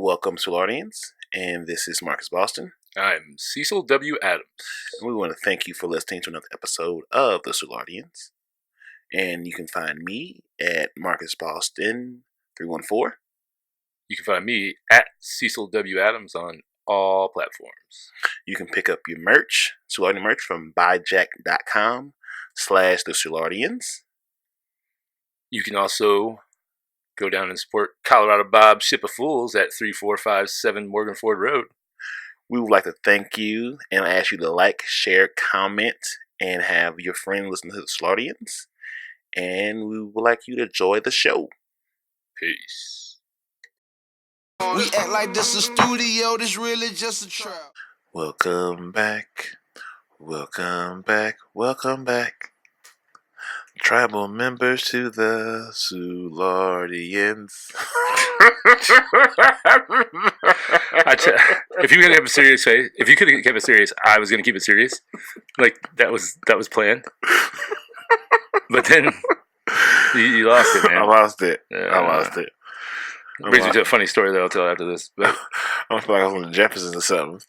Welcome, Soulardians, and this is Marcus Boston. I'm Cecil W. Adams. And we want to thank you for listening to another episode of the Soulardians. And you can find me at Marcus Boston 314. You can find me at Cecil W. Adams on all platforms. You can pick up your merch, Soulardian merch, from buyjack.com/the Soulardians. You can also go down and support Colorado Bob Ship of Fools at 3457 Morganford Rd. We would like to thank you and ask you to like, share, comment, and have your friend listen to the Soulardians. And we would like you to enjoy the show. Peace. We act like this a studio, this really just a trap. Welcome back. Welcome back. Welcome back. Tribal members to the Soulardians. If you were gonna have a serious face, if you could have kept it serious, I was gonna keep it serious. Like that was planned. But then you lost it, man. I lost it. Brings me to a funny story that I'll tell after this. But I feel like I was on the Jeffersons or something.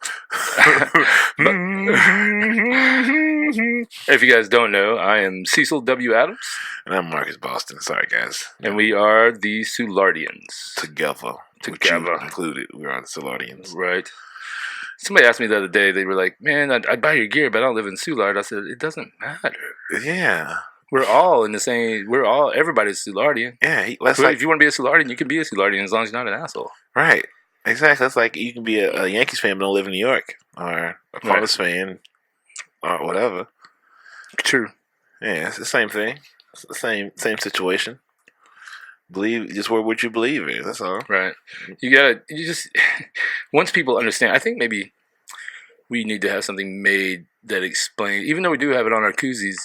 If you guys don't know, I am Cecil W. Adams. And I'm Marcus Boston. Sorry, guys. And we are the Soulardians. Together. Included. We are the Soulardians. Right. Somebody asked me the other day, they were like, man, I'd buy your gear, but I don't live in Soulard. I said, it doesn't matter. Yeah. We're all in the same, everybody's Soulardian. Yeah. If you want to be a Soulardian, you can be a Soulardian as long as you're not an asshole. Right. Exactly. It's like you can be a Yankees fan but don't live in New York. Or a Cardinals fan. Or whatever. True. Yeah, it's the same thing. It's the same situation. Just what you believe in. That's all. Right. Once people understand, I think maybe we need to have something made that explains, even though we do have it on our koozies,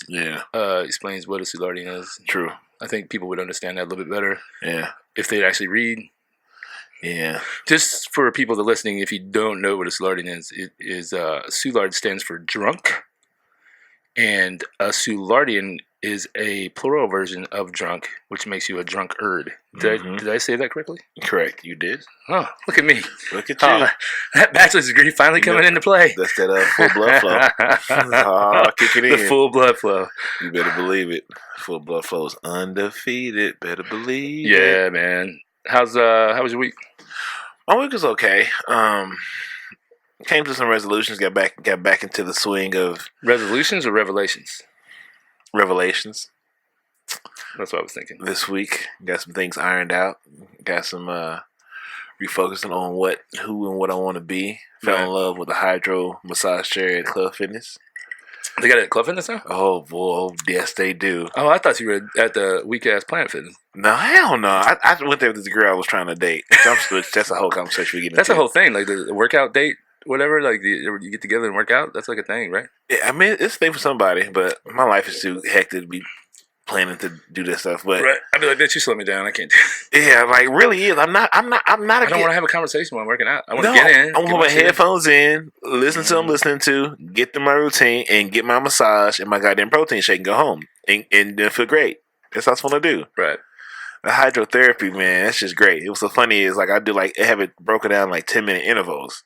explains what a Soulardian is. True. I think people would understand that a little bit better. Yeah. If they'd actually read. Yeah. Just for people that are listening, if you don't know what a Soulardian is, it is Soulard stands for drunk. And a Soulardian is a plural version of drunk, which makes you a drunkard. Did I say that correctly? Correct, you did. Oh, look at me. Look at you. That bachelor's degree finally coming into play. That's that full blood flow. Kick it in. The full blood flow. You better believe it. Full blood flow is undefeated. Better believe it. Yeah, man. How was your week? My week was okay. Came to some resolutions, got back into the swing of resolutions or revelations. Revelations. That's what I was thinking. This week, got some things ironed out. Got some refocusing on who and what I want to be. Fell in love with the hydro massage chair at Club Fitness. They got it at Club Fitness now? Oh boy, yes they do. Oh, I thought you were at the weak ass Planet Fitness. No, hell no. I went there with this girl I was trying to date. That's a whole conversation we get into. That's a whole thing, like the workout date. Whatever, like you get together and work out, that's like a thing, right? Yeah, I mean it's a thing for somebody, but my life is too hectic to be planning to do this stuff. But right, I'd be like, bitch, you slow me down. I can't do it. Yeah, like really is. I'm not. I don't want to have a conversation while I'm working out. I want to get in. I want to put my headphones in, listen to what I'm listening to, get to my routine, and get my massage and my goddamn protein shake and go home and then feel great. That's what I just want to do. Right. The hydrotherapy, man, that's just great. It was so funny is like I have it broken down like 10-minute intervals.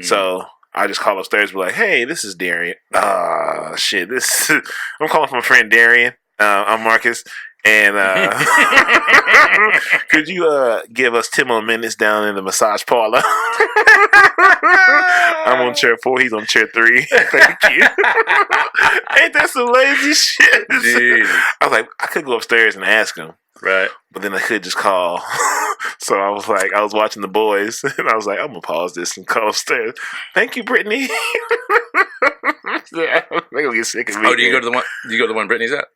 So I just call upstairs and be like, hey, this is Darian. Shit. I'm calling from my friend Darian. I'm Marcus. And could you give us 10 more minutes down in the massage parlor? I'm on chair 4. He's on chair 3. Thank you. Ain't that some lazy shit? Dude. I was like, I could go upstairs and ask him. Right. But then I could just call. So I was like, I was watching The Boys, and I was like, I'm going to pause this and call upstairs. Thank you, Brittany. Yeah, they're going to get sick of me. Oh, do you go to the one Brittany's at?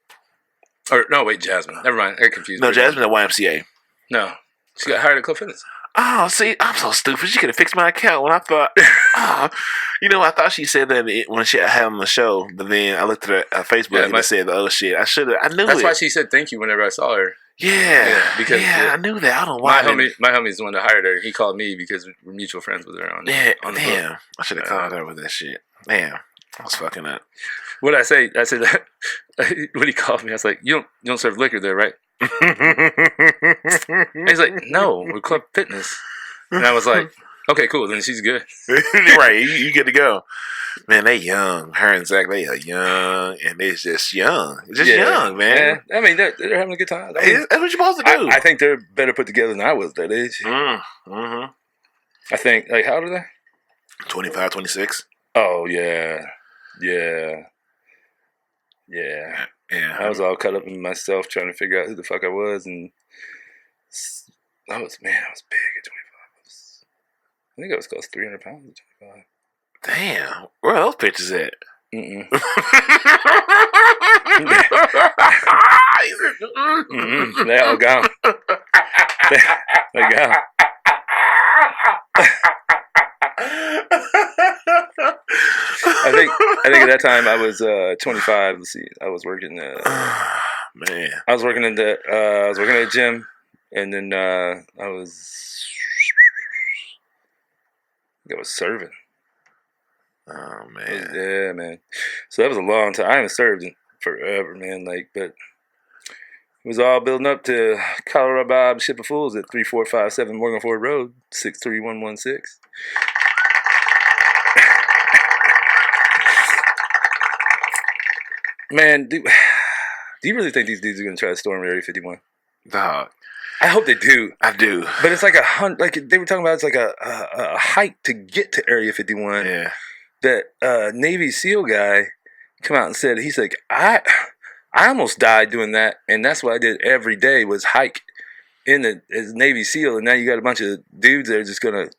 Or, no, wait, Jasmine. Never mind. I got confused. No, Jasmine at YMCA. No. She got hired at Club Fitness. Oh, see, I'm so stupid. She could have fixed my account when I thought, I thought she said that when she had on the show, but then I looked at her Facebook and it said, oh shit, I knew it. That's why she said thank you whenever I saw her. Yeah, because I knew that. I don't know why. My homie's the one that hired her. He called me because we're mutual friends with her on the damn. book. I should have called her with that shit. Damn, I was fucking up. What did I say? I said that when he called me, I was like, "You don't serve liquor there, right?" And he's like, "No, we're Club Fitness." And I was like, okay, cool. Then she's good. Right, you get to go. Man, they young. Her and Zach, they are young, and it's just young. Just young, man. Yeah. I mean, they're having a good time. I mean, that's what you're supposed to do. I think they're better put together than I was that age. Mm-hmm. I think, like, how old are they? 25, 26. Oh, yeah. Yeah. Yeah. Yeah. I was all cut up in myself trying to figure out who the fuck I was, and I was big at 25. I think I was close to 300 pounds at 25. Damn. Where are those pictures at? Mm-mm. They all gone. They gone. I think at that time I was 25. Let's see, I was working. Man, I was working at the gym, and then I was serving. Oh man, yeah, man. So that was a long time. I haven't served in forever, man. Like, but it was all building up to Colorado Bob Ship of Fools at 3457 Morganford Rd, 63116. Man, do you really think these dudes are gonna try to storm Area 51? Dog. I hope they do. I do. But it's like like they were talking about. It's like a hike to get to Area 51. Yeah. That Navy SEAL guy come out and said, he's like, I almost died doing that, and that's what I did every day was hike as Navy SEAL, and now you got a bunch of dudes that are just gonna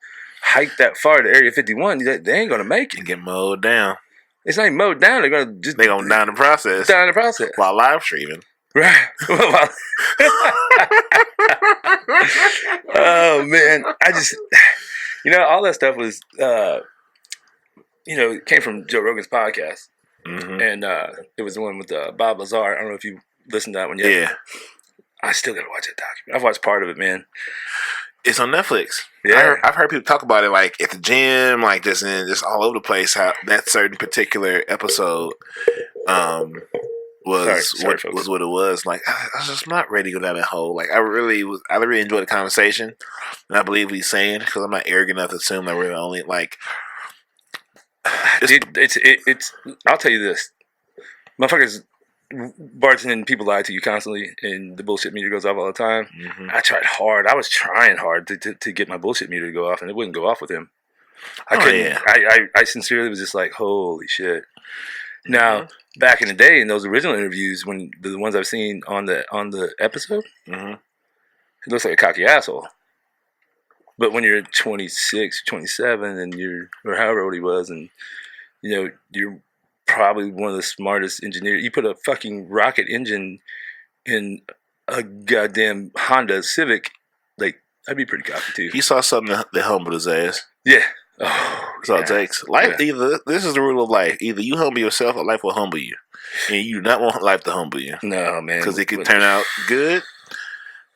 hike that far to Area 51. They ain't gonna make it. And get mowed down. It's not even mowed down. They're gonna down the process. Down the process while live streaming. Right. Oh man, I just all that stuff was it came from Joe Rogan's podcast, and it was the one with Bob Lazar. I don't know if you listened to that one yet. Yeah, I still gotta watch that documentary. I've watched part of it, man. It's on Netflix. Yeah, I've heard people talk about it like at the gym, like just all over the place. How that certain particular episode was what it was. Like I was just not ready to go down that hole. Like I really enjoyed the conversation, and I believe what he's saying because I'm not arrogant enough to assume that we're only like. It's. I'll tell you this, motherfuckers. Bartending, people lie to you constantly, and the bullshit meter goes off all the time. Mm-hmm. I tried hard. I was trying hard to get my bullshit meter to go off, and it wouldn't go off with him. I couldn't. Yeah. I sincerely was just like, holy shit. Mm-hmm. Now, back in the day, in those original interviews, when the ones I've seen on the episode, it looks like a cocky asshole. But when you're 26, 27, and or however old he was, and you're probably one of the smartest engineers. You put a fucking rocket engine in a goddamn Honda Civic, like I'd be pretty cocky too. He saw something that humbled his ass. Yeah. That's all it takes. Life, either this is the rule of life. Either you humble yourself, or life will humble you. And you do not want life to humble you. No, man. Because it could turn out good.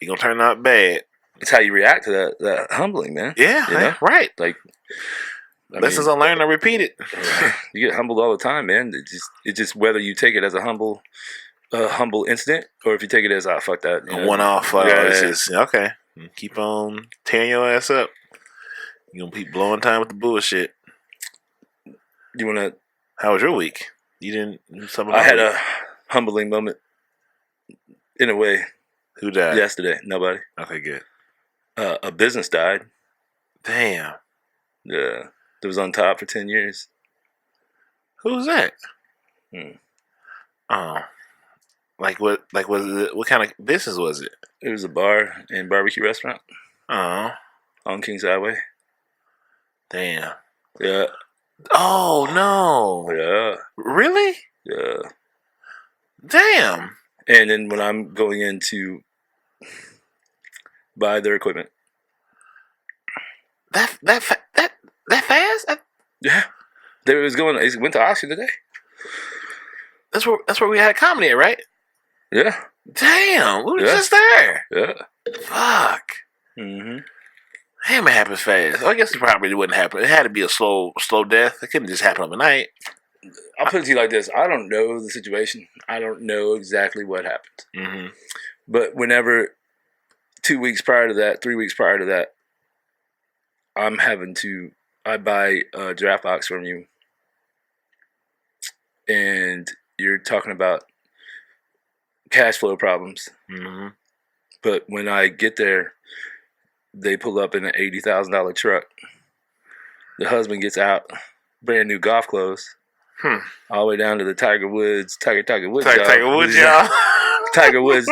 It gonna turn out bad. It's how you react to that humbling, man. Yeah, right. Like. Lessons unlearned are repeated. You get humbled all the time, man. It's just whether you take it as a humble incident or if you take it as fuck that. A one-off. It's just okay. Keep on tearing your ass up. You gonna keep blowing time with the bullshit. You wanna? How was your week? You didn't. I had a humbling moment. In a way. Who died? Yesterday. Nobody. Okay, good. A business died. Damn. Yeah. That was on top for 10 years. Who was that? Oh. Like what was it? What kind of business was it? It was a bar and barbecue restaurant. Oh. On Kings Highway. Damn. Yeah. Oh no. Yeah. Really? Yeah. Damn. And then when I'm going in to buy their equipment. That fast? Yeah. It went to auction today. That's where we had comedy at, right? Yeah. Damn, we were just there. Yeah. Fuck. Mm-hmm. Damn, it happens fast. I guess it probably wouldn't happen. It had to be a slow death. It couldn't just happen overnight. I'll put it to you like this. I don't know the situation. I don't know exactly what happened. Mm-hmm. But whenever 2 weeks prior to that, 3 weeks prior to that, I buy a draft box from you, and you're talking about cash flow problems. Mm-hmm. But when I get there, they pull up in an $80,000 truck. The husband gets out, brand new golf clothes, all the way down to the Tiger Woods, y'all. Tiger Woods, y'all. Tiger Woods,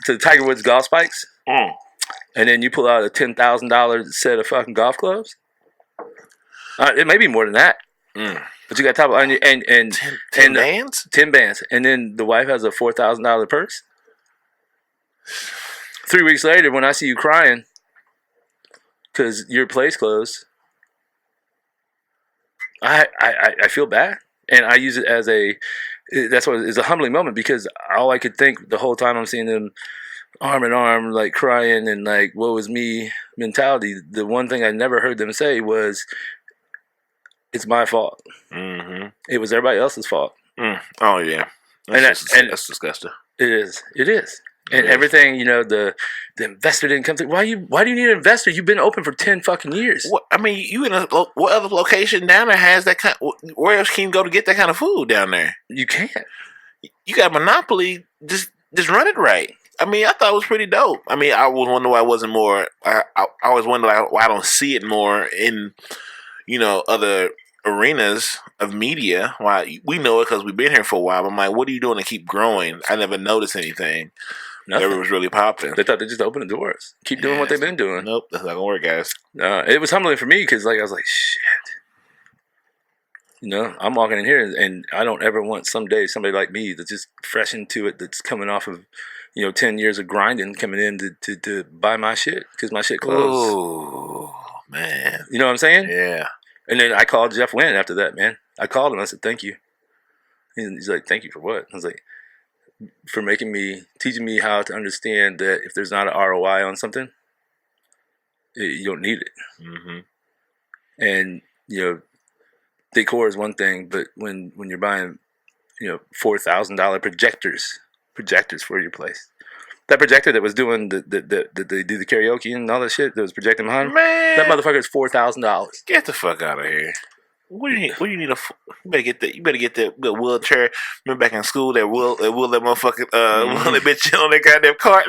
to Tiger Woods golf spikes. And then you pull out a $10,000 set of fucking golf clubs. It may be more than that. But you got top and 10 bands? 10 bands. And then the wife has a $4,000 purse. 3 weeks later, when I see you crying because your place closed, I feel bad. And I use it as that's what is a humbling moment, because all I could think the whole time I'm seeing them arm in arm, like crying and like, woe is me mentality. The one thing I never heard them say was, it's my fault. Mm-hmm. It was everybody else's fault. Oh, yeah. That's disgusting. It is. And everything, the investor didn't come through. Why do you need an investor? You've been open for 10 fucking years. What, I mean, you in what other location down there has that kind? Where else can you go to get that kind of food down there? You can't. You got Monopoly. Just run it right. I mean, I thought it was pretty dope. I mean, I was wondering why it wasn't more. I always wonder why I don't see it more in, other arenas of media. Why we know it because we've been here for a while. But I'm like, what are you doing to keep growing? I never noticed anything. Nothing. That was really popping. They thought they just opened the doors. Keep doing what they've been doing. Nope, that's not gonna work, guys. It was humbling for me because, I was like, shit. I'm walking in here, and I don't ever want someday somebody like me that's just fresh into it, that's coming off of, 10 years of grinding, coming in to buy my shit because my shit closed. Oh, man. You know what I'm saying? Yeah. And then I called Jeff Wynn after that, man. I called him. I said, thank you. He's like, thank you for what? I was like, for teaching me how to understand that if there's not an ROI on something, you don't need it. Mm-hmm. And, decor is one thing, but when you're buying, $4,000 projectors for your place. That projector that was doing they do the karaoke and all that shit that was projecting behind, man, that motherfucker is $4,000. Get the fuck out of here. What do you need? You better get that. You better get that wheelchair. Remember back in school that that motherfucking will that bitch on that goddamn cart.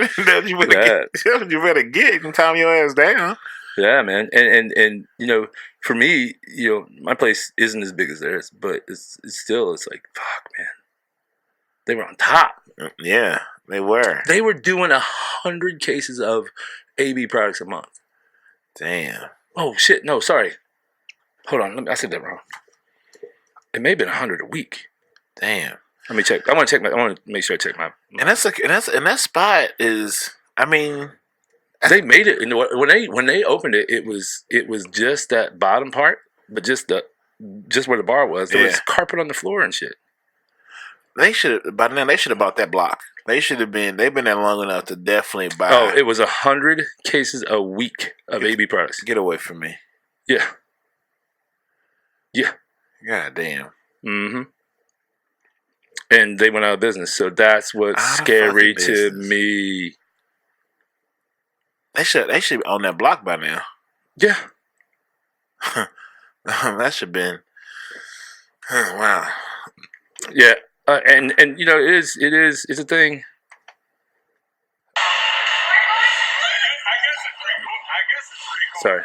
You better get and calm your ass down. Yeah, man. And for me, my place isn't as big as theirs, but it's like, fuck, man. They were on top. Yeah, they were. They were doing 100 cases of AB products a month. Damn. Oh shit! No, sorry. Hold on, I said that wrong. It may have been 100 a week. Damn. Let me check. I want to make sure I check my. And that spot is. I mean, they made it. When they opened it, it was just that bottom part, but just where the bar was. There was carpet on the floor and shit. They should have bought that block. They've been there long enough to definitely buy. Oh, it was 100 cases a week of AB products. Get away from me. Yeah. Yeah. God damn. Mm-hmm. And they went out of business, so that's what's scary to me. They should be on that block by now. Yeah. That should have been. Wow. Yeah. And it's a thing. Sorry.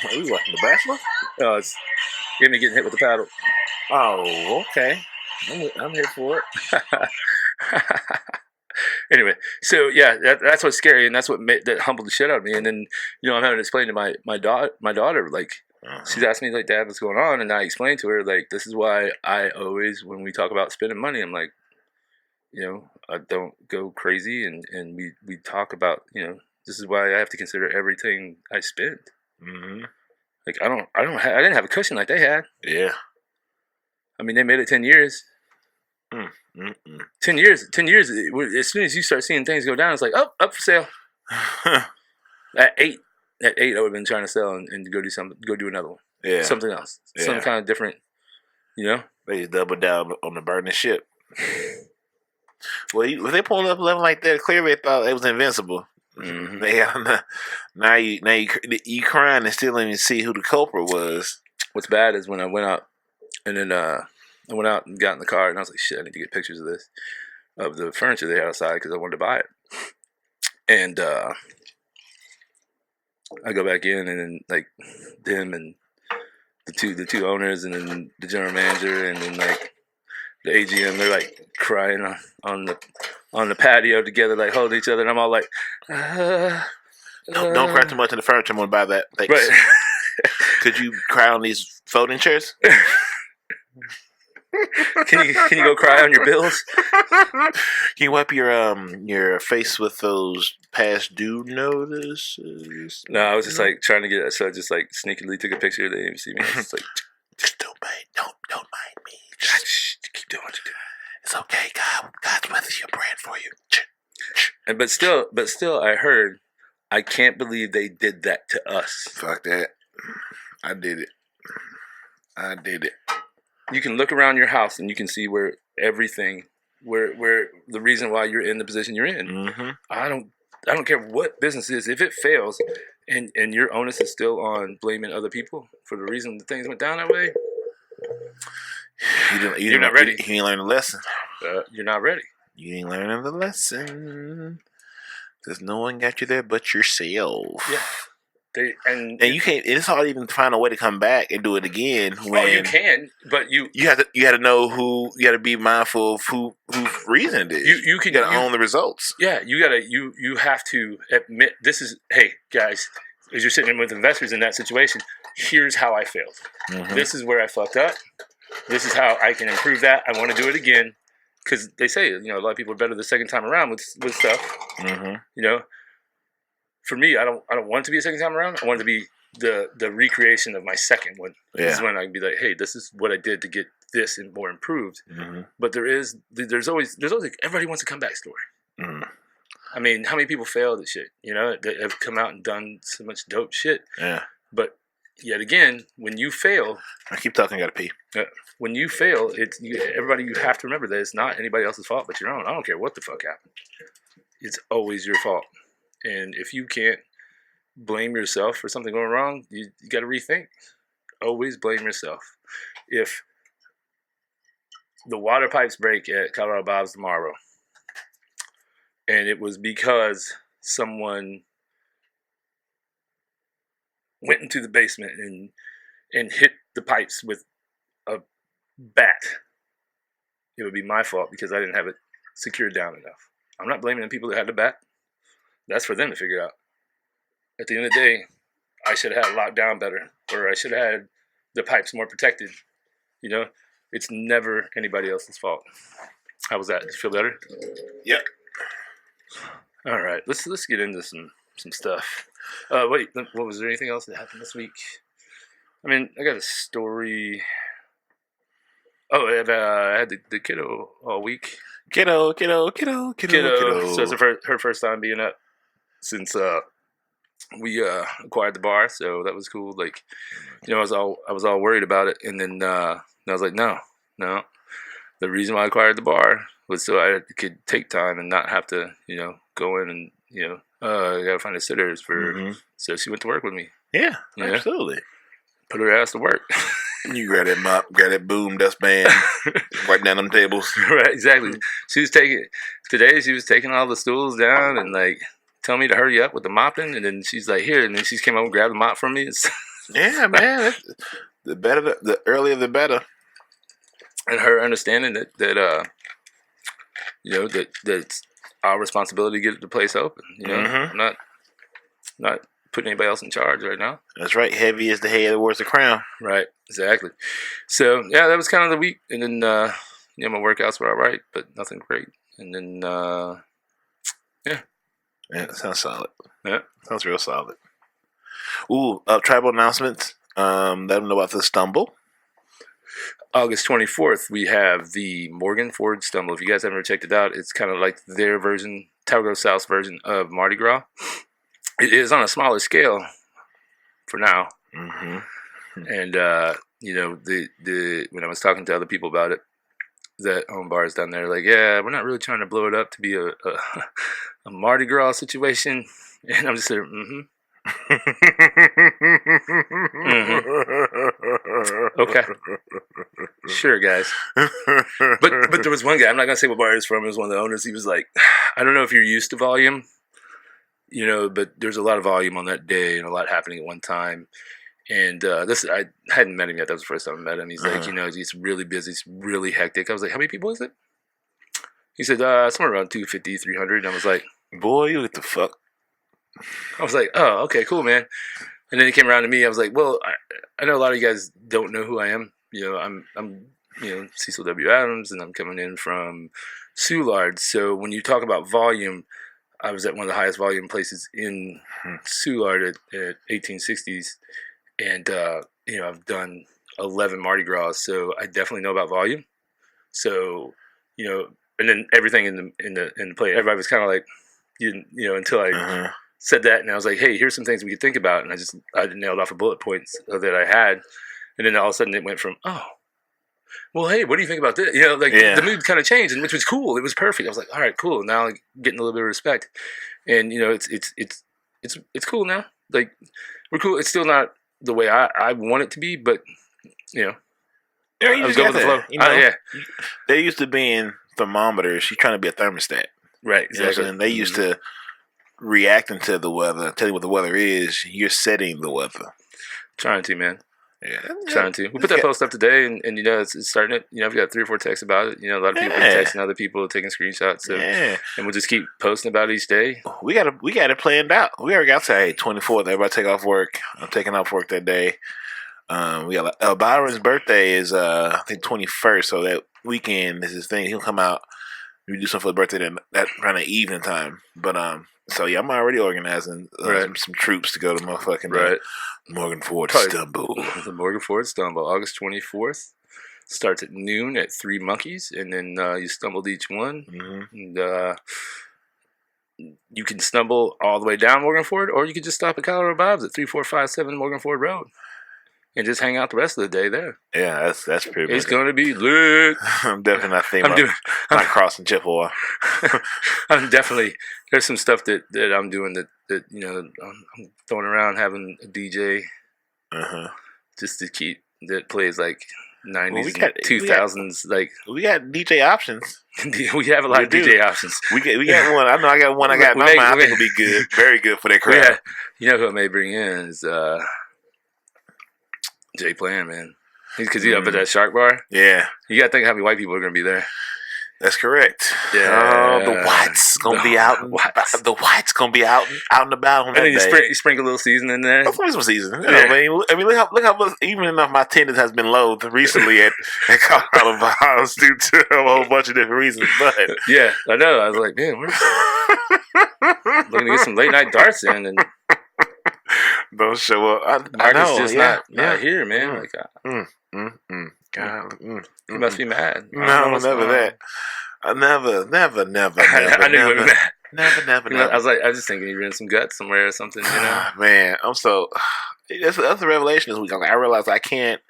Are you watching The Bachelor? It's me getting hit with the paddle. Oh, okay. I'm here for it. Anyway, so yeah, that's what's scary, and that's what that humbled the shit out of me. And then I'm having to explain to my daughter, like, she's asked me, like, Dad, what's going on? And I explained to her, like, this is why I always, when we talk about spending money, I'm like, I don't go crazy, and we talk about, this is why I have to consider everything I spend. Mm-hmm. Like, I didn't have a cushion like they had. Yeah. I mean, they made it 10 years. 10 years. As soon as you start seeing things go down, it's like, up for sale. At 8, I would have been trying to sell and go do another one. Yeah. Something else. Yeah. Some kind of different, They just doubled down on the burning ship. Well, if they pulling up a level like that, clearly they thought it was invincible. Mm-hmm. You crying and still didn't even see who the culprit was. What's bad is when I went out and then I went out and got in the car and I was like, shit, I need to get pictures of this, of the furniture they had outside because I wanted to buy it. And I go back in and then like them and the two owners and then the general manager and then like the AGM, they're like crying on the patio together, like holding each other, and I'm all like, Don't cry too much in the furniture. I'm gonna buy that. Thanks. Right. Could you cry on these folding chairs? Can you go cry on your bills? Can you wipe your face with those past due notices? No, I was just like trying to get it, so I just like sneakily took a picture. They didn't even see me. I was just like, just don't mind me. Just keep doing what you do. It's okay, God's with you, praying for you. And but still, I heard. I can't believe they did that to us. Fuck that. I did it. You can look around your house and you can see where everything, where the reason why you're in the position you're in. Mm-hmm. I don't care what business it is. If it fails, and your onus is still on blaming other people for the reason that things went down that way, you're not ready. You ain't learned the lesson. You're not ready. You ain't learning the lesson. Because no one got you there but yourself. Yeah. And you can't. It's hard to even find a way to come back and do it again. When you can, but you have to know who. You got to be mindful of whose reason it is. You got to own the results. Yeah, you have to admit this is. Hey guys, as you're sitting with investors in that situation, here's how I failed. Mm-hmm. This is where I fucked up. This is how I can improve that. I want to do it again. Because they say, a lot of people are better the second time around with stuff. Mm-hmm. For me, I don't want it to be a second time around. I want it to be the recreation of my second one. Yeah. This is when I can be like, hey, this is what I did to get this and more improved. Mm-hmm. But there's always like, everybody wants a comeback story. Mm. I mean, how many people failed at shit? That have come out and done so much dope shit. Yeah. But yet again, when you fail, I keep talking. I gotta pee. When you fail, everybody. You have to remember that it's not anybody else's fault but your own. I don't care what the fuck happened. It's always your fault. And if you can't blame yourself for something going wrong, you got to rethink. Always blame yourself. If the water pipes break at Colorado Bob's tomorrow, and it was because someone went into the basement and hit the pipes with a bat, it would be my fault because I didn't have it secured down enough. I'm not blaming the people that had the bat. That's for them to figure out. At the end of the day, I should have had it locked down better, or I should have had the pipes more protected. It's never anybody else's fault. How was that? Did you feel better? Yep. All right, let's get into some stuff. Wait, what was there anything else that happened this week? I mean, I got a story. Oh, I had the kiddo all week. Kiddo. So it's her first time being up since we acquired the bar. So that was cool. Like, I was all worried about it, and then I was like, no. The reason why I acquired the bar was so I could take time and not have to, go in and I gotta find the sitters for. Mm-hmm. So she went to work with me. Yeah, absolutely. Put her ass to work. You grab that mop, grab that boom, dustpan, wipe down them tables. Right, exactly. She was taking all the stools down and like telling me to hurry up with the mopping, and then she's like, here, and then she came over and grabbed the mop from me. Yeah, man. The earlier the better. And her understanding that that's our responsibility to get the place open. Mm-hmm. I'm not putting anybody else in charge right now. That's right. Heavy is the head, the worst the crown. Right. Exactly. So yeah, that was kind of the week, and then my workouts were all right, but nothing great. And then yeah, that sounds solid. Yeah, sounds real solid. Ooh, tribal announcements. Let them know about the Stumble. August 24th, we have the Morganford Stumble. If you guys haven't ever checked it out, it's kind of like their version, Tower South's version of Mardi Gras. It is on a smaller scale for now. Mm-hmm. And, when I was talking to other people about it that own bars down there, like, yeah, we're not really trying to blow it up to be a Mardi Gras situation. And I'm just there, Okay. Sure, guys. But there was one guy, I'm not going to say what bar he was from, it was one of the owners. He was like, I don't know if you're used to volume, but there's a lot of volume on that day and a lot happening at one time. And I hadn't met him yet. That was the first time I met him. He's like, he's really busy. It's really hectic. I was like, how many people is it? He said, somewhere around 250, 300. And I was like, boy, you what the fuck? I was like, oh, okay, cool, man. And then he came around to me. I was like, well, I know a lot of you guys don't know who I am. I'm Cecil W. Adams, and I'm coming in from Soulard. So when you talk about volume, I was at one of the highest volume places in Soulard at 1860s. And, I've done 11 Mardi Gras, so I definitely know about volume. So, and then everything in the play, everybody was kind of like, until I said that, and I was like, hey, here's some things we could think about, and I nailed off a bullet points that I had, and then all of a sudden it went from, oh, well, hey, what do you think about this? The mood kind of changed, and which was cool. It was perfect. I was like, all right, cool. Now like, getting a little bit of respect, and it's cool now. Like we're cool. It's still not the way I want it to be, but you I was going with the flow. Yeah, they used to being thermometers. You're trying to be a thermostat, right? Exactly. And they used to reacting to the weather, telling you what the weather is. You're setting the weather. Trying to, man. Yeah, trying to. We put that post up today, and it's starting it. We've got 3 or 4 texts about it. A lot of people texting other people, taking screenshots. So, and we'll just keep posting about it each day. We got it planned out. We already got to 24th. Everybody take off work. I'm taking off work that day. We got Byron's birthday is I think 21st, so that weekend is his thing. He'll come out. We do something for the birthday that around the evening time. But so yeah, I'm already organizing some troops to go to motherfucking Morganford Stumble. The Morganford Stumble, August 24th. Starts at noon at 3 Monkeys, and then you stumbled each one. And you can stumble all the way down Morganford, or you can just stop at Colorado Bob's at 3457 Morganford Road. And just hang out the rest of the day there. Yeah, that's pretty. It's gonna be lit. I'm definitely not thinking about crossing Chippewa. I'm definitely there's some stuff that I'm doing that I'm throwing around, having a DJ, just to keep that plays like 90s, 2000s. Like we got DJ options. We have a lot of DJ options. We got one. I know I got one. I got in my mind. I think it'll be good, very good for that crowd. Who I may bring in is. Jay Plan, man. Because he's up at that Shark Bar. Yeah. You got to think how many white people are going to be there. That's correct. Yeah. The whites going to be out. The whites going to be out and about on that day. And then you sprinkle a little season in there. Of course some season. I mean, look how much, even enough my attendance has been low recently at Colorado Bob's due to a whole bunch of different reasons. But yeah, I know. I was like, man, we're looking to get some late night darts in and don't show up. Marcus just not here, man. God, you must be mad. No, never that. Never. I knew it was that. Never. I was just thinking you ran some guts somewhere or something. Man, I'm so. That's a revelation this week. I realized I can't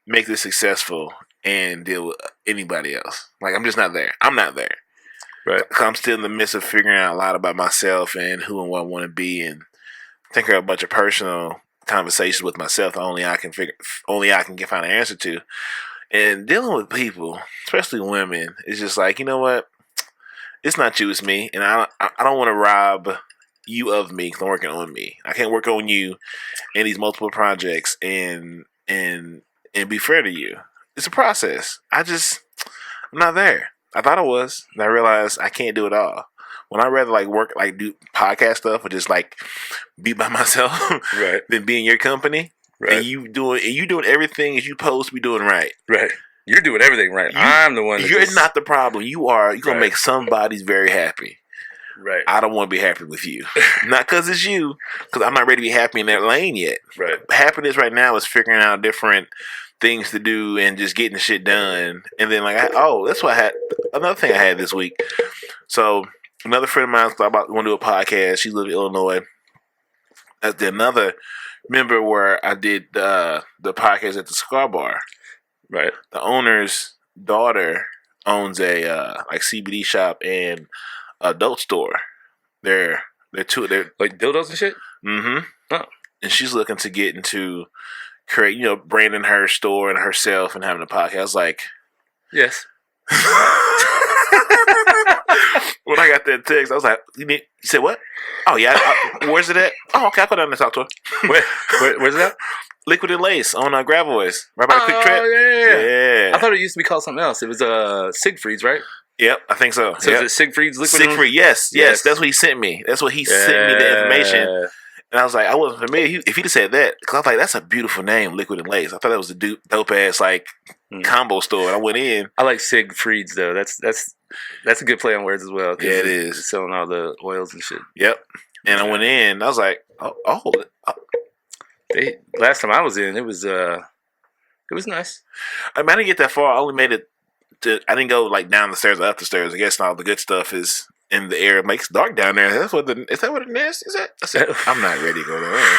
make this successful and deal with anybody else. Like I'm just not there. I'm not there. Right. I'm still in the midst of figuring out a lot about myself and who and what I want to be, and think of a bunch of personal conversations with myself that only I can find an answer to. And dealing with people, especially women, is just like, you know what? It's not you, it's me, and I don't want to rob you of me because I'm working on me. I can't work on you in these multiple projects and be fair to you. It's a process. I'm not there. I thought I was, and I realized I can't do it all. When I rather do podcast stuff or just like be by myself, right, than be in your company, right, and you doing everything as you supposed to be doing right, right. You're doing everything right. I'm the one. You're not the problem. You're gonna make somebody's very happy. Right. I don't want to be happy with you, not because it's you, because I'm not ready to be happy in that lane yet. Right. Happiness right now is figuring out different things to do and just getting shit done. And then that's what I had. Another thing I had this week. So. Another friend of mine thought about going to do a podcast. She lives in Illinois. That's another member where I did the podcast at the Cigar Bar. Right. The owner's daughter owns a CBD shop and adult store there They're like dildos and shit. mm-hmm. Oh, And she's looking to get into create, branding her store and herself and having a podcast. I was like, yes. when I got that text, I was like, you said what? Oh, yeah. Where's it at? Oh, okay. I'll go down and talk to her. Where's it at? Liquid and Lace on Gravelways. Right by Quick Trip. Yeah. I thought it used to be called something else. It was Siegfried's, right? Yep, I think so. So is it Siegfried's Liquid? Siegfried, yes. That's what he sent me. That's what he sent me the information. And I was like, I wasn't familiar. If he'd have said that, because I was like, that's a beautiful name, Liquid and Lace. I thought that was a dope ass combo store. And I went in. I like Siegfried's though. That's a good play on words as well. Yeah, it is. It's selling all the oils and shit. Yep. And I went in. I was like, oh. Last time I was in, it was nice. I didn't get that far. I only made it I didn't go down the stairs or up the stairs. I guess all the good stuff is in the air. It makes dark down there. Is that what it is at? I said, I'm not ready to go there.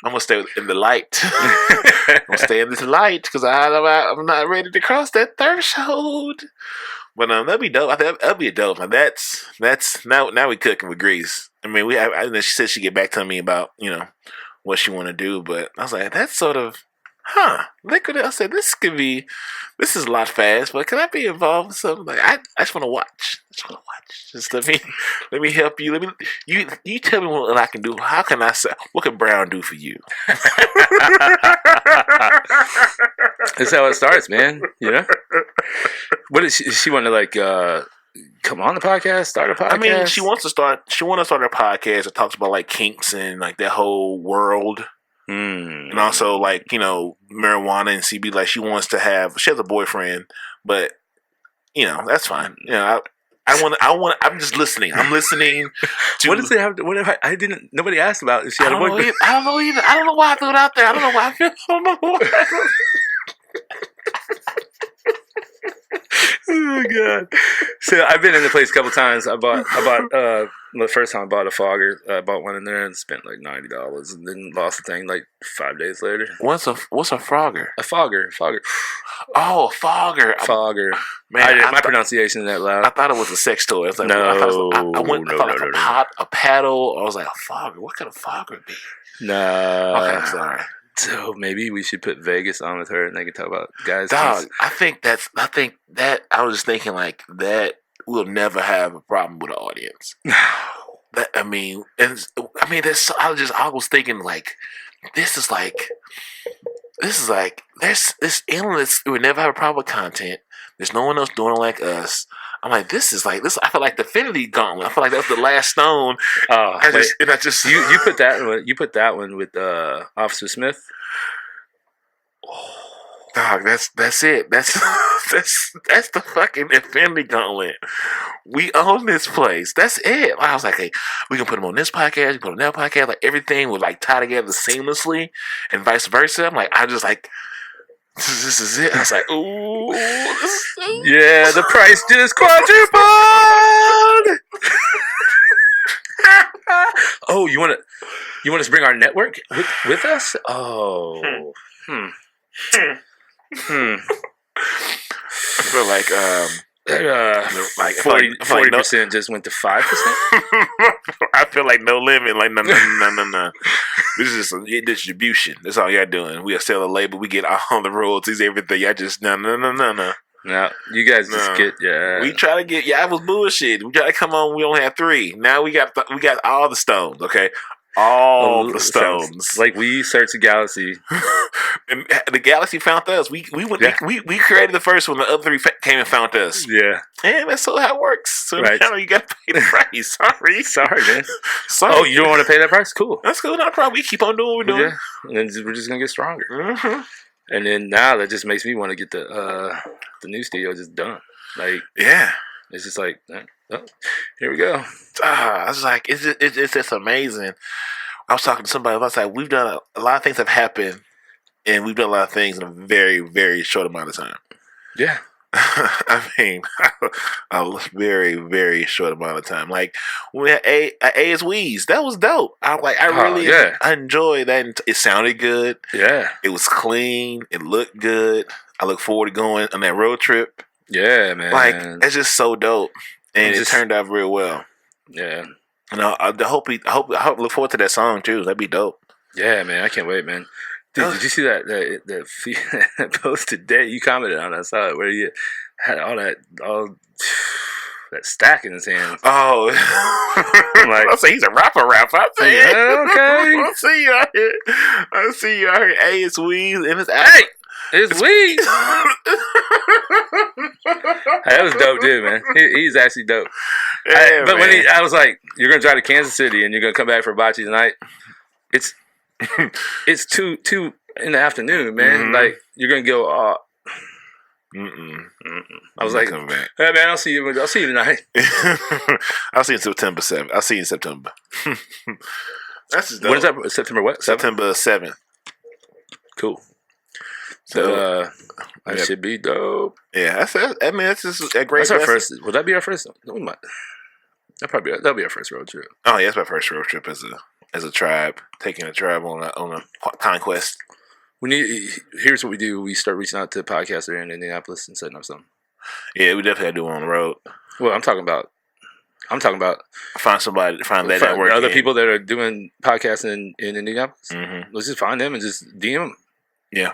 I'm gonna stay in the light. I'm gonna stay in this light because I'm not ready to cross that threshold. But that'd be dope. I think that'd be dope. And that's now we cooking with grease. I mean, she said she'd get back to me about what she want to do, but I was like, that's sort of. Liquid. I said this is a lot fast, but can I be involved in something? I just want to watch. Just let me help you. You tell me what I can do. How can I say? What can Brown do for you? That's how it starts, man. What is she want to come on the podcast? Start a podcast? I mean, she wants to start a podcast that talks about kinks and that whole world. And also marijuana and CB. She wants to she has a boyfriend, but that's fine. I'm just listening. I'm listening to what does it have to, I didn't nobody asked about if she had a boyfriend. I don't know either. I don't know why I threw it out there. I don't know why I feel Oh god! So I've been in the place a couple times. I bought the first time I bought a fogger. I bought one in there and spent $90, and then lost the thing 5 days later. What's a frogger? A fogger. Oh, a fogger. Fogger. Man, my pronunciation is that loud. I thought it was a sex toy. I was like, no, I went a paddle. I was like, a fogger. What could a fogger be? No. Okay, I'm sorry. So maybe we should put Vegas on with her, and they can talk about guys. Dog, I think that I was just thinking that we'll never have a problem with the audience. I was thinking this is there's endless. We would never have a problem with content. There's no one else doing it like us. I'm like, this is this. I feel like the Infinity Gauntlet. I feel like that's the last stone. You put that one. You put that one with Officer Smith. Dog, that's it. That's the fucking Infinity Gauntlet. We own this place. That's it. I was like, hey, we can put them on this podcast. We put them on that podcast. Everything would tie together seamlessly, and vice versa. I'm like, this is it. I was like, ooh. Yeah, the price just quadrupled. Oh, you want us to bring our network with us? Oh. I feel like 40% just went to 5%. I feel like no limit. No. This is just a distribution. That's all y'all doing. We are selling a label. We get all the royalties, everything. Y'all just no. No, you guys just get We try to get I was bullshit. We try to come on. We only have 3. Now we got all the stones. Okay. All the stones. We searched the galaxy, and the galaxy found us. We created the first one. The other 3 came and found us. Yeah, and that's how it works. So now you got to pay the price. Sorry, man. Sorry. Oh, you don't want to pay that price? Cool. That's cool. Not a problem. We keep on doing what we're doing. Yeah, and then we're just gonna get stronger. Mm-hmm. And then now that just makes me want to get the new studio just done. It's just here we go. I was like, it's just amazing. I was talking to somebody. I was like, we've done a lot of things have happened, and we've done a lot of things in a very, very short amount of time. Yeah. I mean, a very, very short amount of time. When we had A is Weeze, that was dope. I enjoyed that. It sounded good. Yeah. It was clean. It looked good. I look forward to going on that road trip. Yeah, man. It's just so dope. And it turned out real well. Yeah. No, I hope look forward to that song too. That'd be dope. Yeah, man, I can't wait, man. Dude, did you see that post today? You commented on it. I saw it where you had all that stack in his hands. Oh, I'm like, I'll say he's a rapper. I say, yeah, okay. I see you out here. I see you out here. Hey, it's weed and it's Hey, it's weed. Hey, that was dope, dude, man. He's actually dope. Yeah, but man. when I was like, you're gonna drive to Kansas City and you're gonna come back for Bocce tonight. It's two in the afternoon, man. Mm-hmm. Like you're gonna go. I was like, come back. Hey, man, I'll see you tonight. I'll see you September 7th. I'll see you in September. That's just dope. When is that? September what? 7th? September 7th. Cool. So that should be dope. Yeah, I mean, that's just a great. That's our first. Would that be our first? No, we might. That'll be our first road trip. Oh yeah, it's my first road trip as a tribe, taking a tribe on a conquest. Here's what we do. We start reaching out to podcasters in Indianapolis and setting up something. Yeah, we definitely got to do it on the road. Well, I'm talking about find that network. Other people that are doing podcasting in Indianapolis. Mm-hmm. Let's just find them and just DM them. Yeah,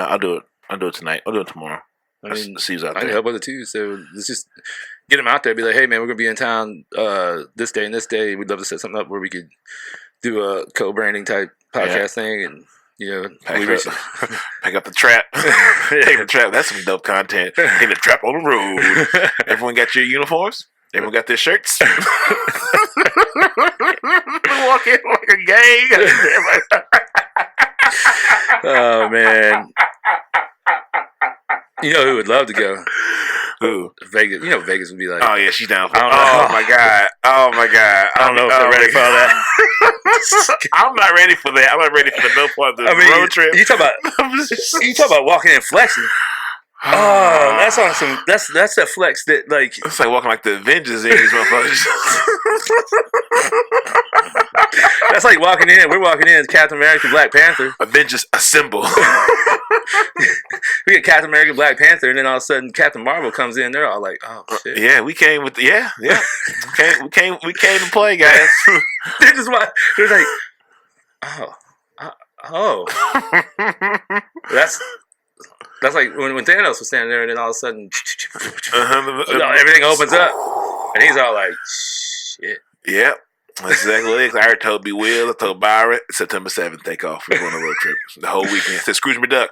I'll do it. I'll do it tonight. I'll do it tomorrow. I mean, see who's out there. I can help other too. So let's just get them out there. Be like, hey man, we're gonna be in town this day and this day. We'd love to set something up where we could do a co-branding type podcast thing and. Pack up the trap. Take the trap. That's some dope content. Take the trap on the road. Everyone got your uniforms? Everyone got their shirts? Walk in like a gang. Oh, man. You know who would love to go? Who? Vegas. You know Vegas would be like... Oh, yeah, she's down for it. Oh, my God. I don't know if they're ready for all that. I'm not ready for that. I'm not ready for the no part of the road trip. You talk about walking and flexing. Oh, that's awesome. That's a flex that like it's like walking like the Avengers in these motherfuckers. That's like walking in. We're walking in as Captain America, Black Panther. Avengers assemble. We get Captain America, Black Panther, and then all of a sudden Captain Marvel comes in. They're all like, "Oh shit!" Yeah, we came with we came to play, guys. They're just they're like, oh. That's like when Thanos was standing there, and then all of a sudden, everything opens up, and he's all like, "Shit." Yep. That's exactly what it is. I already told B. Will, I told Byron, September 7th, take off. We're going on a road trip. The whole weekend. I said, Scrooge McDuck,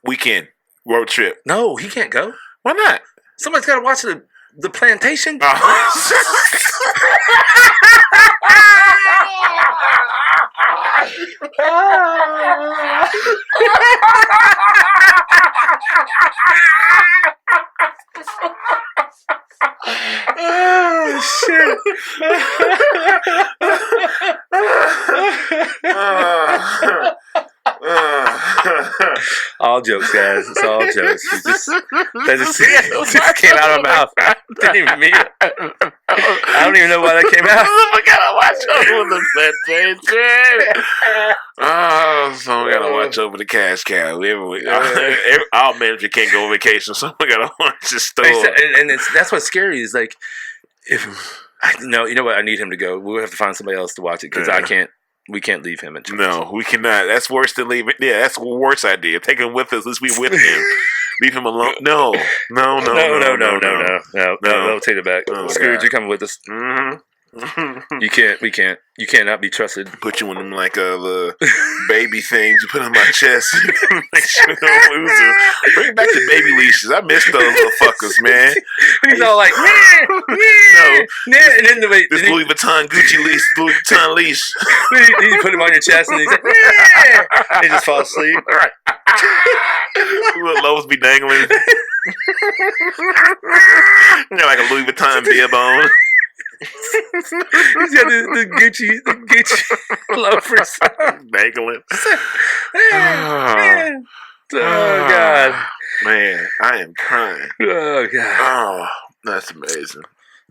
weekend, road trip. No, he can't go. Why not? Somebody's got to watch the plantation. Oh, shit. All jokes, guys. It's all jokes. That just came out of my mouth. I didn't even mean it. I don't even know why that came out. We gotta watch over the plantation. Oh, so we gotta watch over the cash cow. All manager can't go on vacation, so we gotta watch the store. And that's what's scary is like, if you know what, I need him to go. We'll have to find somebody else to watch it because I can't. We can't leave him in charge. No, we cannot. That's worse than leaving. Yeah, that's a worse idea. Take him with us. Let's be with him. Leave him alone. No. No. Take it back. Oh, Scrooge, God. you're coming with us. Mm-hmm. You can't. We can't. You cannot be trusted. Put you in them like the baby things you put on my chest. Make sure you don't lose them. Bring back the baby leashes. I miss those little fuckers, man. He's all like, no, and then this Louis Vuitton Gucci leash, Louis Vuitton leash. You put him on your chest, and he's like, yeah. He just falls asleep. Right. Little loaves be dangling. Like a Louis Vuitton beer bone. He's got the Gucci loafers dangling. Oh God, man, I am crying. Oh God, oh, that's amazing.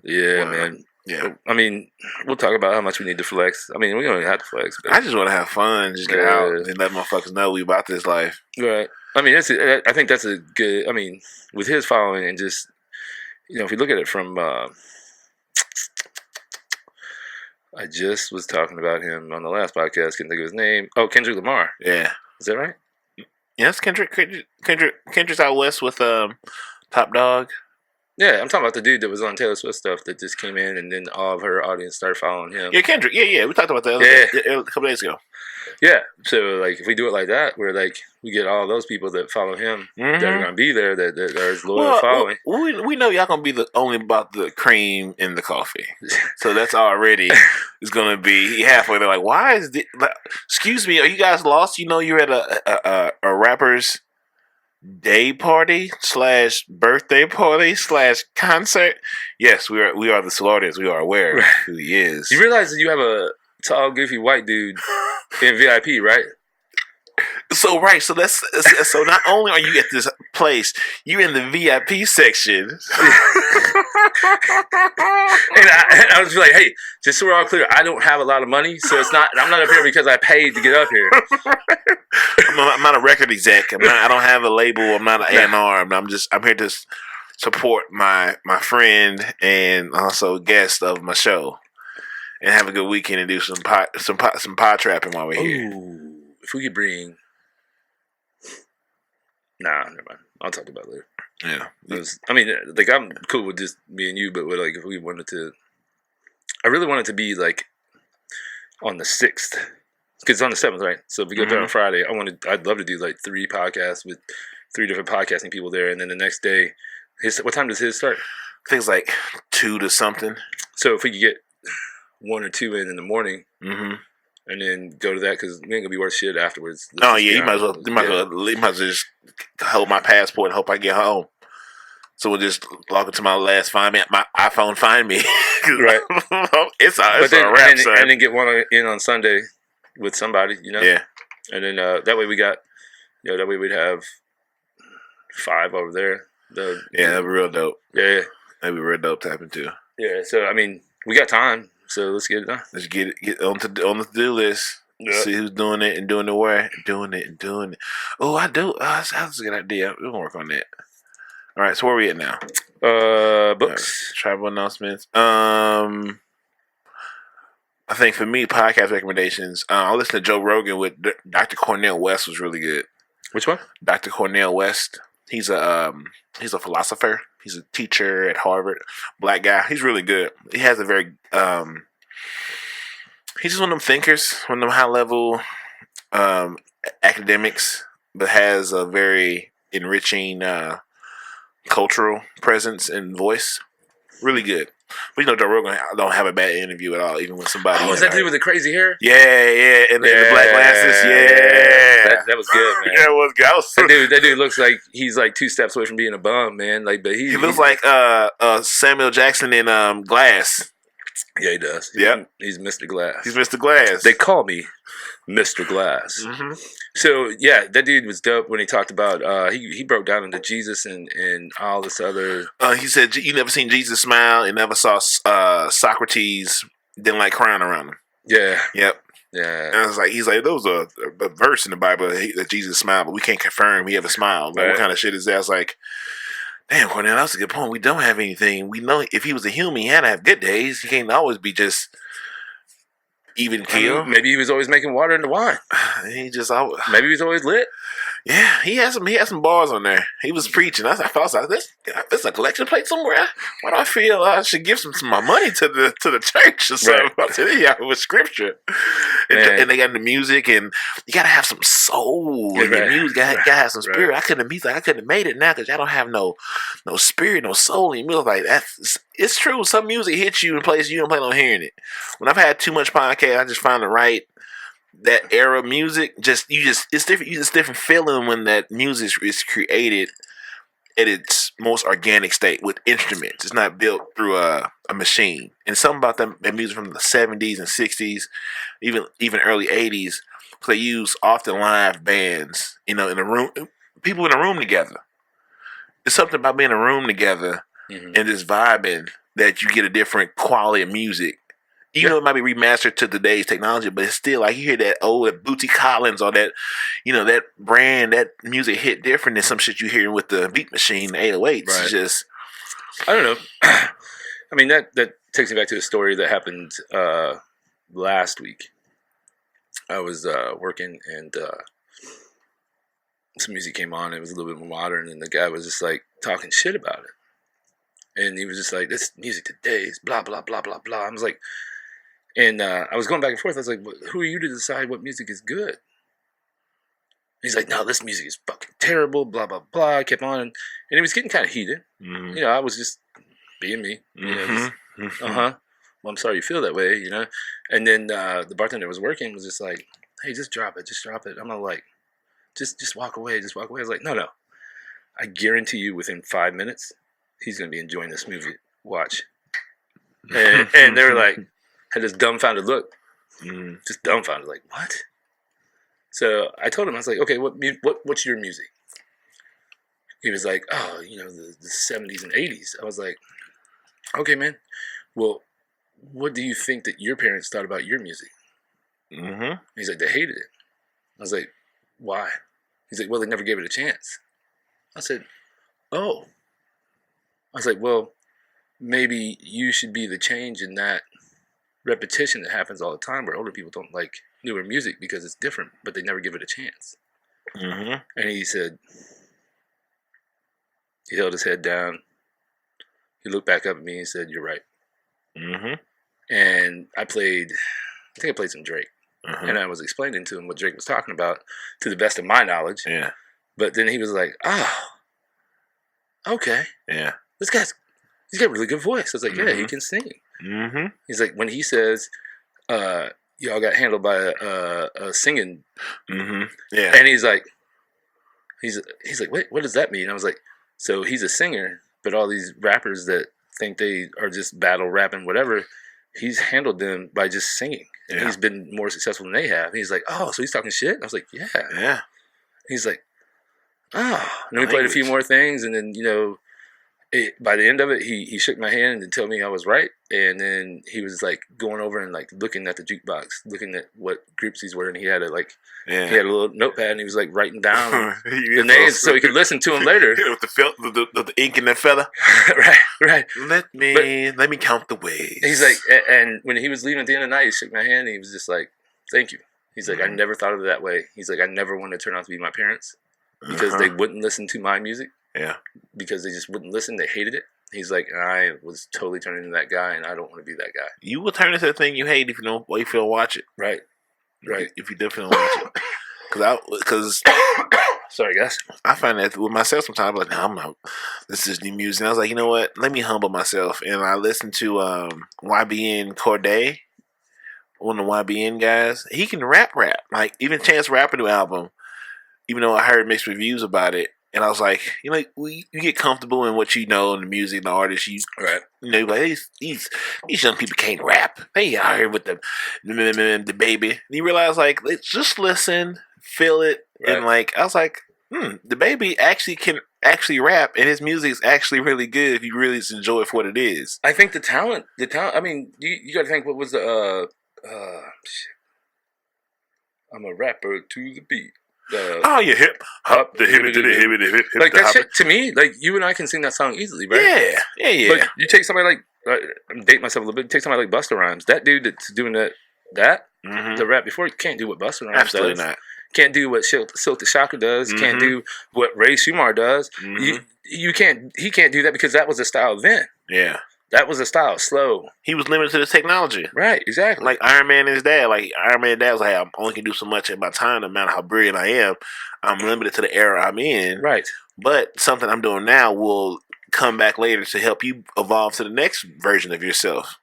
Yeah, wow. Man. Yeah, I mean, we'll talk about how much we need to flex. I mean, we don't even have to flex. But I just want to have fun, just get out and let motherfuckers know we about this life. Right. I mean, I think that's a good. I mean, with his following and just if you look at it from. I just was talking about him on the last podcast. Couldn't think of his name. Oh, Kendrick Lamar. Yeah. Is that right? Yes, Kendrick's out west with Top Dog. Yeah, I'm talking about the dude that was on Taylor Swift stuff that just came in, and then all of her audience started following him. Yeah, Kendrick. Yeah. We talked about that a couple days ago. Yeah, so like if we do it like that, where like we get all those people that follow him that are gonna be there, that are his loyal following. We know y'all gonna be only about the cream in the coffee, so that's already is gonna be halfway. They're like, why is this? Like, excuse me, are you guys lost? You know, you're at a rapper's day party / birthday party / concert. Yes, we are the Soulardians. We are aware of who he is. You realize that you have a tall, goofy white dude in VIP, right? So that's so. Not only are you at this place, you're in the VIP section. and I was like, hey, just so we're all clear, I don't have a lot of money, so I'm not up here because I paid to get up here. I'm not a record exec. I don't have a label. I'm not an A&R. I'm here to support my friend and also guest of my show, and have a good weekend and do some pod trapping while we're here. Ooh, if we could bring, never mind. I'll talk about it later. Yeah, I'm cool with just me and you, but if we wanted to, I really want it to be like on the 6th. Because it's on the 7th, right? So if we go there on Friday, I'd love to do like 3 podcasts with 3 different podcasting people there, and then the next day, what time does his start? I think it's like 2 to something. So if we could get 1 or 2 in the morning, and then go to that, because we ain't gonna be worth shit afterwards. You might as well just hold my passport and hope I get home. So we'll just log into my iPhone find me. Right. it's a wrap, son. And then get one in on Sunday with somebody, Yeah. And then that way that way we'd have 5 over there. That'd be real dope. Yeah. That'd be real dope to happen too. Yeah, so we got time, so let's get it done. Let's get on the to-do list. Yep. See who's doing it and doing the work. Doing it. Oh, I do. That's a good idea. We're gonna work on that. All right, so where are we at now? Books. Travel announcements. I think for me, podcast recommendations. I listened to Joe Rogan with Dr. Cornel West was really good. Which one? Dr. Cornel West. He's a philosopher. He's a teacher at Harvard. Black guy. He's really good. He has a very he's just one of them thinkers, one of them high level academics, but has a very enriching cultural presence and voice. Really good. But Joe Rogan don't have a bad interview at all, even when somebody. Oh, is that dude with the crazy hair? Yeah, and the black glasses. Yeah, that was good, man. Yeah, it was good. That dude looks like he's like 2 steps away from being a bum, man. But he looks like Samuel Jackson in Glass. Yeah, he does. Yeah, he's Mr. Glass. He's Mr. Glass. They call me Mr. Glass. Mm-hmm. So yeah, that dude was dope when he talked about. He broke down into Jesus and all this other. He said you never seen Jesus smile and never saw Socrates didn't like crying around him. Yeah. Yep. Yeah. And I was like, he's like, there was a verse in the Bible that Jesus smiled, but we can't confirm he ever smiled. Like, what kind of shit is that? I was like, damn, Cornell, that's a good point. We don't have anything. We know if he was a human, he had to have good days. He can't always be just even keel. Maybe he was always making water into wine. He just always. Maybe he was always lit. Yeah, he had some bars on there. He was preaching. I was like, there's a collection plate somewhere. Why do I feel I should give some of my money to the church or something? Right. I said, yeah, with scripture. And they got into music, and you gotta have some soul in your music. Gotta have some spirit. I couldn't have made it now because y'all don't have no spirit, no soul in your music. Like it's true. Some music hits you in places you don't plan on hearing it. When I've had too much podcast, I just find the right. That era of music, it's different. You just different feeling when that music is created at its most organic state with instruments. It's not built through a machine. And something about that music from the 70s and 60s, even early 80s, they use often live bands. In a room, people in a room together. There's something about being in a room together and just vibing that you get a different quality of music. Even though it might be remastered to today's technology, but it's still like you hear that old Bootsy Collins or that, that brand, that music hit different than some shit you hear with the beat machine, the 808s. Right. It's just, I don't know. I mean, that takes me back to a story that happened last week. I was working and some music came on. It was a little bit more modern, and the guy was just like talking shit about it. And he was just like, "This music today is blah blah blah blah blah." I was like, and I was going back and forth. I was like, "Who are you to decide what music is good?" He's like, "No, this music is fucking terrible." Blah blah blah. I kept on, and it was getting kind of heated. Mm-hmm. You know, I was just being me. You know, well, I'm sorry you feel that way. You know, and then the bartender that was working was just like, "Hey, just drop it, just drop it." I'm not like, just walk away, just walk away. I was like, no. I guarantee you, within 5 minutes, he's gonna be enjoying this movie. Watch. And they were like, had this dumbfounded look, just dumbfounded, like what? So I told him, I was like, okay, what's your music? He was like, oh, you know, the 70s and 80s. I was like, okay, man. Well, what do you think that your parents thought about your music? Mm-hmm. He's like, they hated it. I was like, why? He's like, well, they never gave it a chance. I said, oh. I was like, well, maybe you should be the change in that repetition that happens all the time where older people don't like newer music because it's different, but they never give it a chance. Mm-hmm. And he said, he held his head down. He looked back up at me and said, you're right. Mm-hmm. And I think I played some Drake. Mm-hmm. And I was explaining to him what Drake was talking about to the best of my knowledge. Yeah. But then he was like, oh, okay. Yeah. He's got a really good voice. I was like, yeah, he can sing. Mm-hmm. He's like, when he says, y'all got handled by a singing. Mm-hmm. Yeah. And he's like, wait, what does that mean? I was like, so he's a singer, but all these rappers that think they are just battle rapping, whatever, he's handled them by just singing. And he's been more successful than they have. And he's like, oh, so he's talking shit? I was like, yeah. Yeah. He's like, oh. And then we played a few more things, and then, you know, by the end of it, he shook my hand and told me I was right. And then he was like going over and like looking at the jukebox, looking at what groups these were, and he had a he had a little notepad, and he was like writing down the names so he could listen to them later. With the ink and the feather. right. Let me count the ways. He's like, and when he was leaving at the end of the night, he shook my hand, and he was just like, "Thank you." He's like, "I never thought of it that way." He's like, "I never wanted to turn out to be my parents because they wouldn't listen to my music." Yeah. Because they just wouldn't listen. They hated it. He's like, I was totally turning into that guy, and I don't want to be that guy. You will turn into the thing you hate if you don't watch it. Right. If you definitely watch it. Because sorry, guys. I find that with myself sometimes, like, no, I'm not. This is new music. And I was like, you know what? Let me humble myself. And I listened to YBN Corday, one of the YBN guys. He can rap. Like, even Chance Rapper new album, even though I heard mixed reviews about it. And I was like, you know, you get comfortable in what you know in the music and the artists. You know, like these young people can't rap. They out here with the baby. And you realize, like, let's just listen, feel it, and like I was like, the baby actually can rap, and his music is actually really good if you really just enjoy it for what it is. I think the talent. I mean, you got to think what was the shit. I'm a rapper to the beat. You hip hop, the hip to the hip. Like that shit to me, like you and I can sing that song easily, right? Yeah. But you take somebody like I'm dating myself a little bit. Take somebody like Busta Rhymes. That dude that's doing the rap before, can't do what Busta Rhymes Absolutely does. Not. Can't do what Silk the Shocker does. Can't do what Ray Schumacher does. You can't. He can't do that because that was a style then. Yeah. That was a style, slow. He was limited to the technology. Right, exactly. Like Iron Man and his dad. Like Iron Man and dad was like, I only can do so much at my time, no matter how brilliant I am. I'm limited to the era I'm in. Right. But something I'm doing now will come back later to help you evolve to the next version of yourself.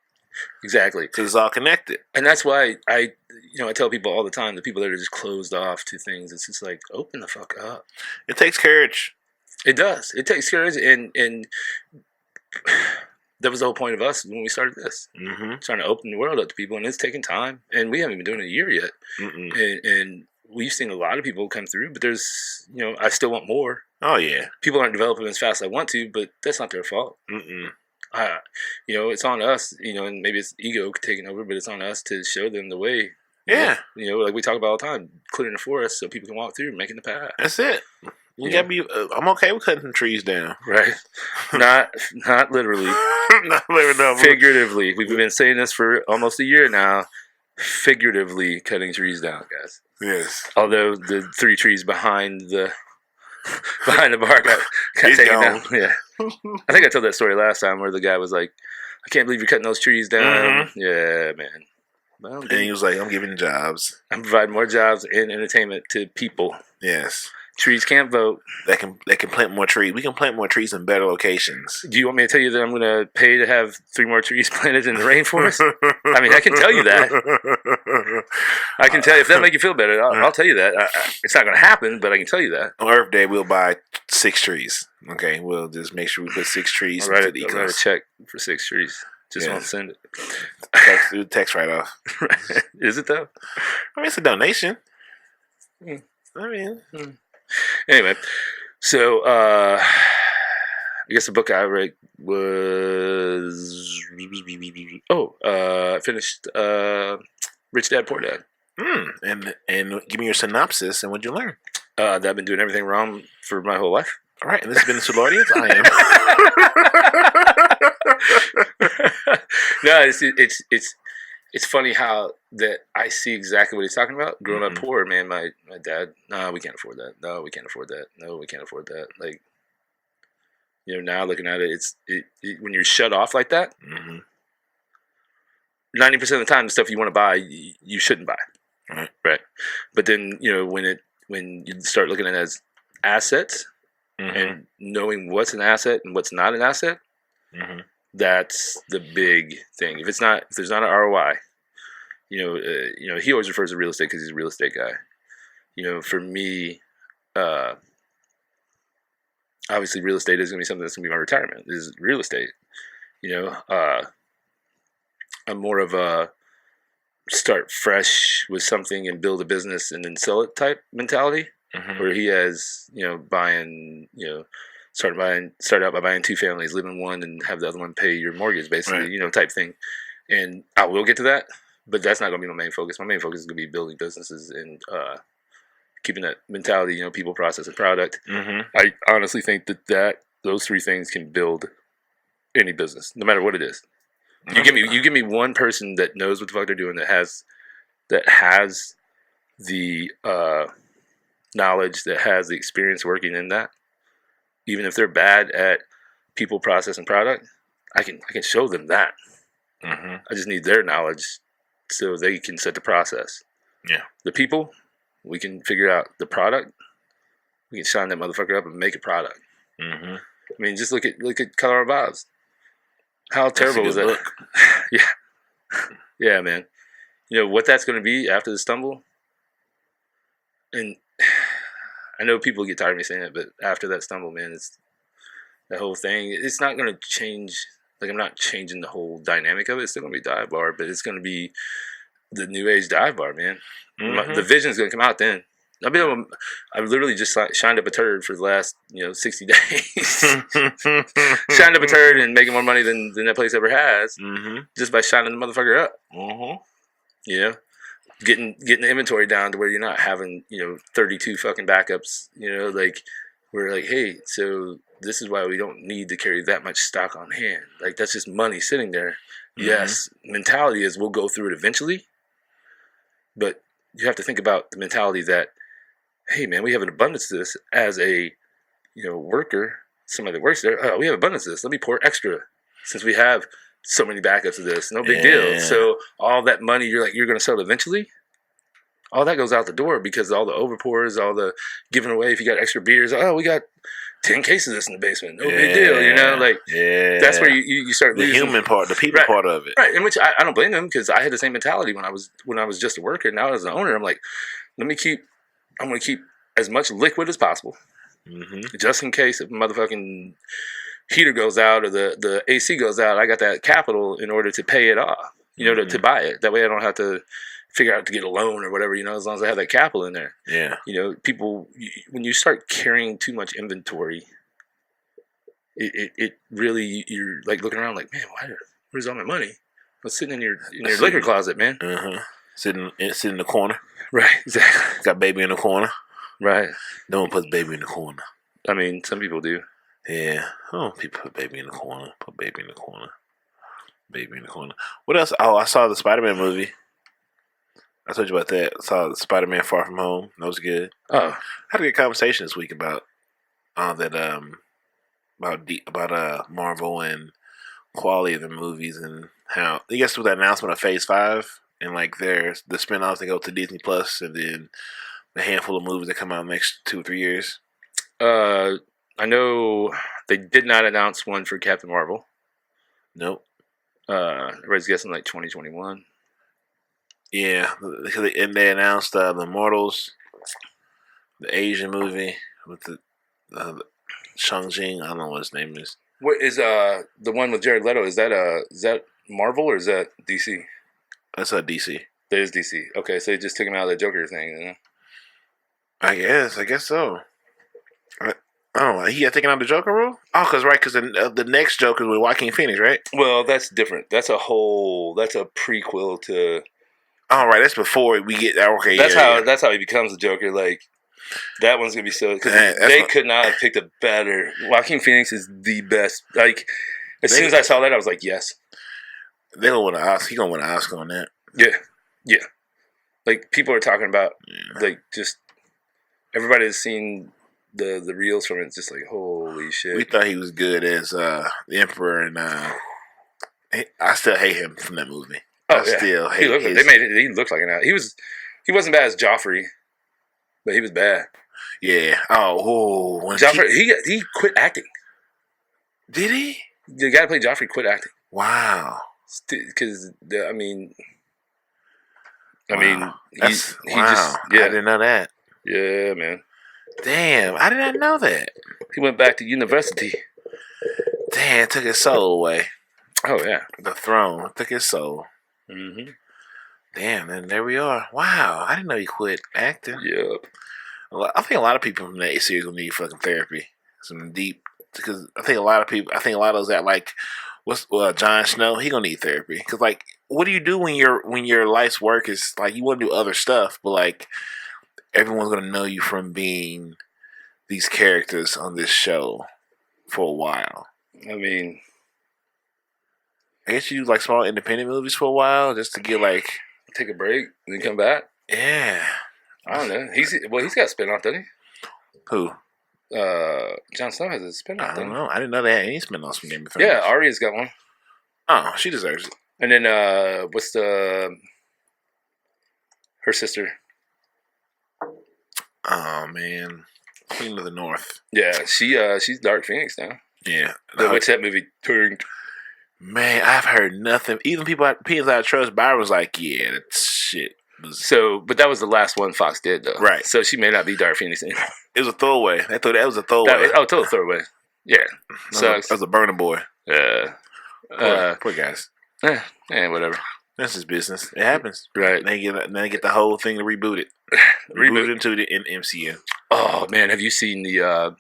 Exactly. Because it's all connected. And that's why I tell people all the time, the people that are just closed off to things, it's just like, open the fuck up. It takes courage. It does. It takes courage and that was the whole point of us when we started this. Trying to open the world up to people, and it's taking time. And we haven't been doing it a year yet. And we've seen a lot of people come through, but there's, I still want more. Oh, yeah. People aren't developing as fast as I want to, but that's not their fault. It's on us, and maybe it's ego taking over, but it's on us to show them the way. Yeah. Like we talk about all the time, clearing the forest so people can walk through, making the path. That's it. You gotta be. I'm okay with cutting some trees down, right? Not literally, not literally, figuratively. We've been saying this for almost a year now. figuratively cutting trees down, guys. Yes. Although the 3 trees behind the bar got taken down. Yeah. I think I told that story last time where the guy was like, I can't believe you're cutting those trees down. Yeah, man. Well, and he was like, I'm giving jobs. I'm providing more jobs and entertainment to people. Yes. Trees can't vote. They can plant more trees. We can plant more trees in better locations. Do you want me to tell you that I'm going to pay to have 3 more trees planted in the rainforest? I mean, I can tell you that. I can tell you if that make you feel better. I'll tell you that. It's not going to happen, but I can tell you that. On Earth Day, we'll buy 6 trees. Okay, we'll just make sure we put 6 trees. I'll write a check for 6 trees. Just won't send it. Text right off. Is it though? I mean, it's a donation. I mean. Anyway, so I guess the book I read was I finished Rich Dad Poor Dad. And give me your synopsis and what'd you learn? That I've been doing everything wrong for my whole life. All right, and this has been the Soulardians. I am. No, it's funny how that I see exactly what he's talking about. Growing up poor, man, my dad, no, we can't afford that. No, we can't afford that. No, we can't afford that. Like, now looking at it, when you're shut off like that, 90% of the time, the stuff you want to buy, you shouldn't buy. Right. But then, when you start looking at it as assets and knowing what's an asset and what's not an asset, that's the big thing. If there's not an ROI, he always refers to real estate because he's a real estate guy. For me, obviously real estate is going to be something that's going to be my retirement. Is real estate. I'm more of a start fresh with something and build a business and then sell it type mentality. Where he has, start out by buying 2 families, live in one, and have the other one pay your mortgage, basically, type thing. And I will get to that, but that's not going to be my main focus. My main focus is going to be building businesses and keeping that mentality, people, process, and product. I honestly think that those 3 things can build any business, no matter what it is. You give me one person that knows what the fuck they're doing, that has the knowledge, that has the experience working in that. Even if they're bad at people, process, and product, I can show them that. I just need their knowledge so they can set the process. Yeah. The people, we can figure out the product. We can shine that motherfucker up and make a product. I mean, just look at Colorado Bob's. How terrible is that? Yeah, man. What that's going to be after the stumble. And I know people get tired of me saying it, but after that stumble, man, it's that whole thing. It's not going to change. Like, I'm not changing the whole dynamic of it. It's still going to be dive bar, but it's going to be the new age dive bar, man. The vision's going to come out then. I've literally just shined up a turd for the last 60 days. Shined up a turd and making more money than that place ever has, just by shining the motherfucker up. Getting the inventory down to where you're not having 32 fucking backups. We're like, hey, so this is why we don't need to carry that much stock on hand. Like, that's just money sitting there. Yes, mentality is we'll go through it eventually, but you have to think about the mentality that, hey, man, we have an abundance of this as a, worker, somebody that works there. Oh, we have abundance of this. Let me pour extra since we have so many backups of this. No big deal. So all that money you're going to sell eventually, all that goes out the door because all the overpours, all the giving away. If you got extra beers, we got 10 cases of this in the basement. No big deal, That's where you start losing. The human part, the people part of it. Right, in which I don't blame them because I had the same mentality when I was just a worker. Now as an owner, I'm like, I'm going to keep as much liquid as possible, just in case if motherfucking heater goes out or the AC goes out. I got that capital in order to pay it off, to buy it. That way I don't have to figure out to get a loan or whatever, as long as I have that capital in there. Yeah. People, when you start carrying too much inventory, it really, you're like looking around like, man, where's all my money? It's sitting in your liquor closet, man. Sitting in the corner. Right, exactly. Got baby in the corner. Right. No one puts baby in the corner. I mean, some people do. Yeah. Oh, people put baby in the corner. Put baby in the corner. Baby in the corner. What else? Oh, I saw the Spider-Man movie. I told you about that. I saw Spider-Man: Far From Home. That was good. Oh, I had a good conversation this week about that Marvel and quality of the movies and how I guess with the announcement of Phase 5 and like there's the spin-offs that go to Disney Plus and then the handful of movies that come out next 2 or 3 years. I know they did not announce one for Captain Marvel. Nope. Everybody's guessing like 2021. Yeah, and they announced the Immortals, the Asian movie with the Shang-Chi. I don't know what his name is. What is the one with Jared Leto? Is that Marvel or is that DC? That's a DC. That is DC. Okay, so they just took him out of the Joker thing. You know? I guess so. I don't know. He got taken out of the Joker role? Oh, because the next Joker is with Joaquin Phoenix, right? Well, that's different. That's a prequel to. Oh, right. That's before we get okay. That's how he becomes a Joker. Like that one's gonna be so because they could not have picked a better. Joaquin Phoenix is the best. Like as soon as I saw that, I was like, yes. They gonna win an Oscar. He gonna win an Oscar on that. Yeah. Like people are talking about like just everybody has seen the reels from it. It's just like holy shit. We thought he was good as the Emperor, and I still hate him from that movie. Oh, I still hate him. They made it. He looked like an ass. He wasn't bad as Joffrey, but he was bad. Yeah. Oh, Joffrey. He quit acting. Did he? The guy that played Joffrey quit acting. Wow. Because I mean, wow. He wow. just I didn't know that. Yeah, man. Damn, I did not know that. He went back to university. Damn, it took his soul away. Oh yeah, the throne took his soul. Mm-hmm. Damn, and there we are. Wow, I didn't know he quit acting. Yep. I think a lot of people from that series will need fucking therapy, some deep. Because I think a lot of those that like, Jon Snow, he gonna need therapy. Because like, what do you do when your life's work is like you want to do other stuff, but like everyone's gonna know you from being these characters on this show for a while. I mean, I guess you do like small independent movies for a while just to get like take a break and then come back. Yeah, I don't know. He's got a spinoff, doesn't he? Who? Jon Snow has a spinoff. I don't know. I didn't know they had any spinoffs from Game of Thrones. Yeah, Arya's got one. Oh, she deserves it. And then what's her sister? Oh man, Queen of the North. Yeah, she's Dark Phoenix now. Yeah, what's that movie turned? Man, I've heard nothing. Even people I trust, Byron was like, "Yeah, that shit." But that was the last one Fox did, though. Right. So she may not be Dark Phoenix anymore. It was a throwaway. I thought that was a throwaway. Total throwaway. Yeah. Sucks. That was a burner boy. Yeah. Poor guys. Whatever. That's his business. It happens. Right. They get the whole thing rebooted. Rebooted into the MCU. Oh man, have you seen the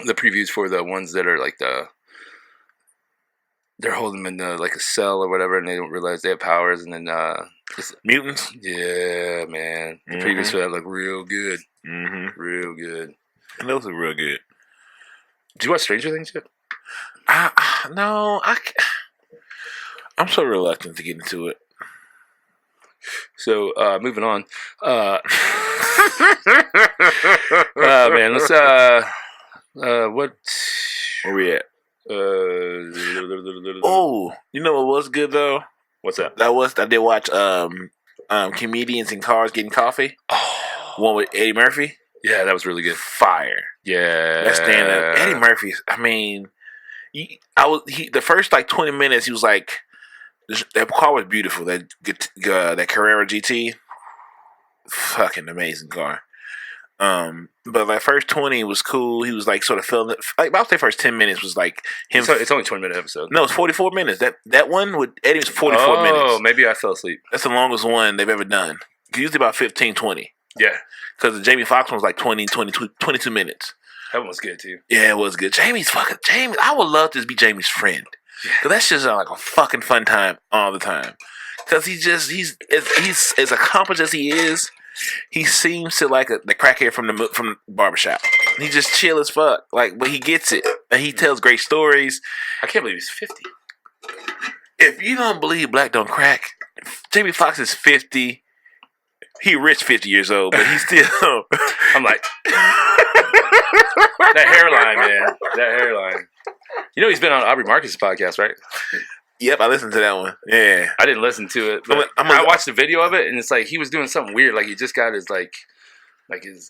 previews for the ones that are like they're holding them in like a cell or whatever, and they don't realize they have powers, and then mutants. Yeah, man. The previews for that look real good. Mm-hmm. Real good. And those are real good. Do you watch Stranger Things yet? No, I'm so reluctant to get into it. So moving on. Man, let's what? Where we at? Oh, you know what was good though? What's that? I did watch Comedians in Cars Getting Coffee. Oh, one with Eddie Murphy. Yeah, that was really good. Fire. Yeah, that stand up. Eddie Murphy. I mean, the first like 20 minutes he was like, that car was beautiful. That Carrera GT, fucking amazing car. But like first 20 was cool. He was like sort of feeling it. Like I would say first 10 minutes was like him. It's only 20-minute episode. No, it's 44 minutes. That one with Eddie was 44 minutes. Oh, maybe I fell asleep. That's the longest one they've ever done. Usually about 15, 20. Yeah. Because the Jamie Foxx one was like 22 minutes. That one was good too. Yeah, it was good. Jamie. I would love to be Jamie's friend. Because that's just like a fucking fun time all the time. Because he's as accomplished as he is. He seems to like the crackhead from the barbershop. He just chill as fuck. Like, but he gets it. And he tells great stories. I can't believe he's 50. If you don't believe black don't crack, Jamie Foxx is 50. He rich 50 years old, but he's still. I'm like, that hairline, man. That hairline. You know he's been on Aubrey Marcus' podcast, right? Yep, I listened to that one. Yeah. I didn't listen to it, but I watched the video of it, and it's like he was doing something weird. Like he just got his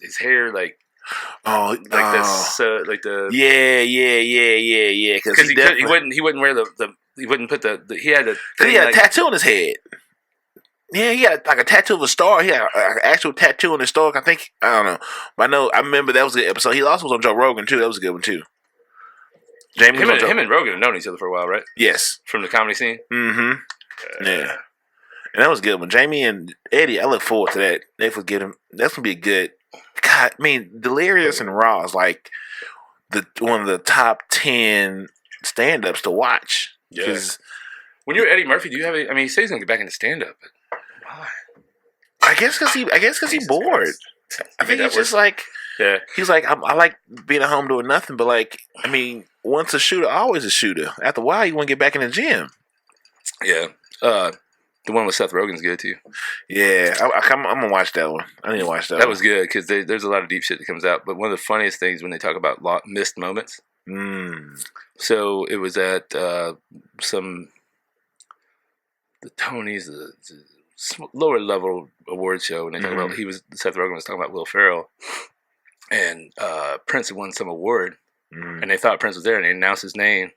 his hair like the yeah. Because he wouldn't wear he wouldn't put the he had a tattoo on his head. Yeah, he had like a tattoo of a star. He had an actual tattoo on his stomach. I think I don't know, but I remember that was a good episode. He also was on Joe Rogan too. That was a good one too. Him and Rogan have known each other for a while, right? Yes, from the comedy scene. Mm-hmm. Yeah, and that was a good one. Jamie and Eddie, I look forward to that. They forget him. That's gonna be a good. God, I mean, Delirious and Raw is like one of the top 10 stand-ups to watch. Yeah. When you're Eddie Murphy, do you have? He says he's gonna get back into stand-up. But why? I guess because he's bored. I think he's just like, he's like, I like being at home doing nothing. But like, I mean, once a shooter, always a shooter. After a while, you want to get back in the gym. Yeah. The one with Seth Rogen's good too. Yeah, I'm gonna watch that one. I need to watch that. That was good because there's a lot of deep shit that comes out. But one of the funniest things when they talk about missed moments. So it was at the Tonys, the lower level award show, and they talk about Seth Rogen was talking about Will Ferrell, and Prince had won some award, and they thought Prince was there, and they announced his name.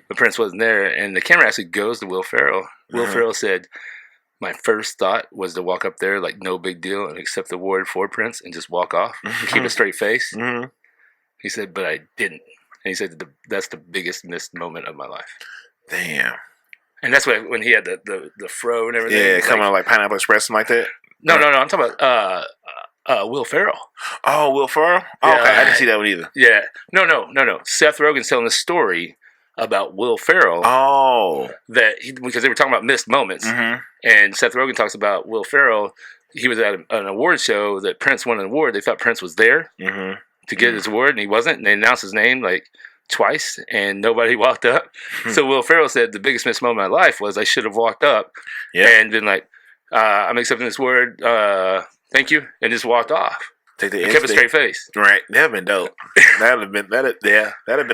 But Prince wasn't there, and the camera actually goes to Will Ferrell. Will Ferrell said, "My first thought was to walk up there like no big deal and accept the award for Prince and just walk off and keep a straight face." He said, "But I didn't." And he said, "That's the biggest missed moment of my life." Damn. And that's when he had the fro and everything. Yeah, coming on like Pineapple Express, something like that. No. I'm talking about Will Ferrell. Oh, Will Ferrell? Oh, yeah, okay, I didn't see that one either. Yeah. No. Seth Rogen's telling a story about Will Ferrell. Oh. Because they were talking about missed moments. And Seth Rogen talks about Will Ferrell. He was at an award show that Prince won an award. They thought Prince was there to get his award, and he wasn't. And they announced his name like twice, and nobody walked up. So Will Ferrell said the biggest missed moment of my life was I should have walked up and been like, I'm accepting this award. Thank you, and just walked off. Kept a straight face. Right, that'd been dope. that'd have been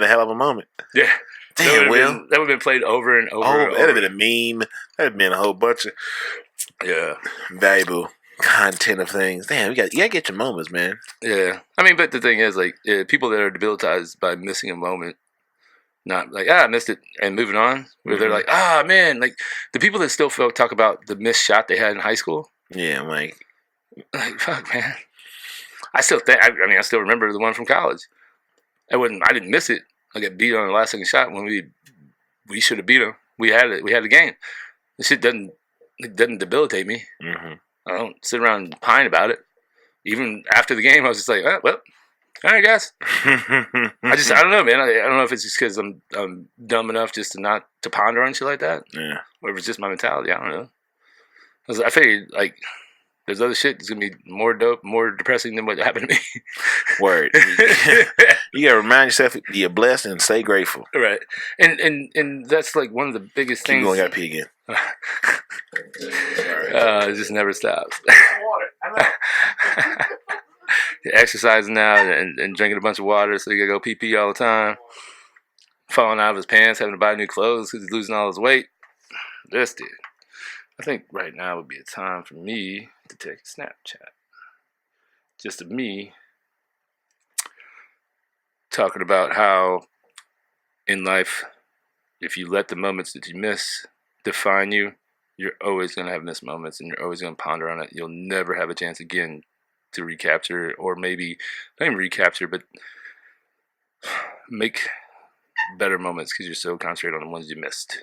a hell of a moment. Yeah. Damn, Will. That would have been played over and over. Oh, that'd have been a meme. That'd have been a whole bunch of valuable content of things. Damn, you gotta get your moments, man. Yeah. I mean, but the thing is, like, people that are debilitized by missing a moment, not like, I missed it and moving on, where they're like, man, like, the people that still talk about the missed shot they had in high school. Yeah, I'm like, fuck, man. I still remember the one from college. I didn't miss it. I got beat on the last second shot when we should have beat them. We had it. We had the game. This shit doesn't debilitate me. I don't sit around and pine about it. Even after the game, I was just like, well, all right, guys. I don't know, man. I don't know if it's just because I'm dumb enough just to ponder on shit like that. Yeah. Or if it's just my mentality. I don't know. I figured like there's other shit that's gonna be more dope, more depressing than what happened to me. Word. You gotta remind yourself you're blessed and stay grateful. Right. And that's like one of the biggest things. Keep going, gotta pee again. It just never stops. Exercising now and drinking a bunch of water, so you gotta go pee all the time. Falling out of his pants, having to buy new clothes because he's losing all his weight. This dude. I think right now would be a time for me to take a Snapchat. Just of me talking about how in life, if you let the moments that you miss define you, you're always going to have missed moments and you're always going to ponder on it. You'll never have a chance again to recapture, or maybe not even recapture, but make better moments because you're so concentrated on the ones you missed.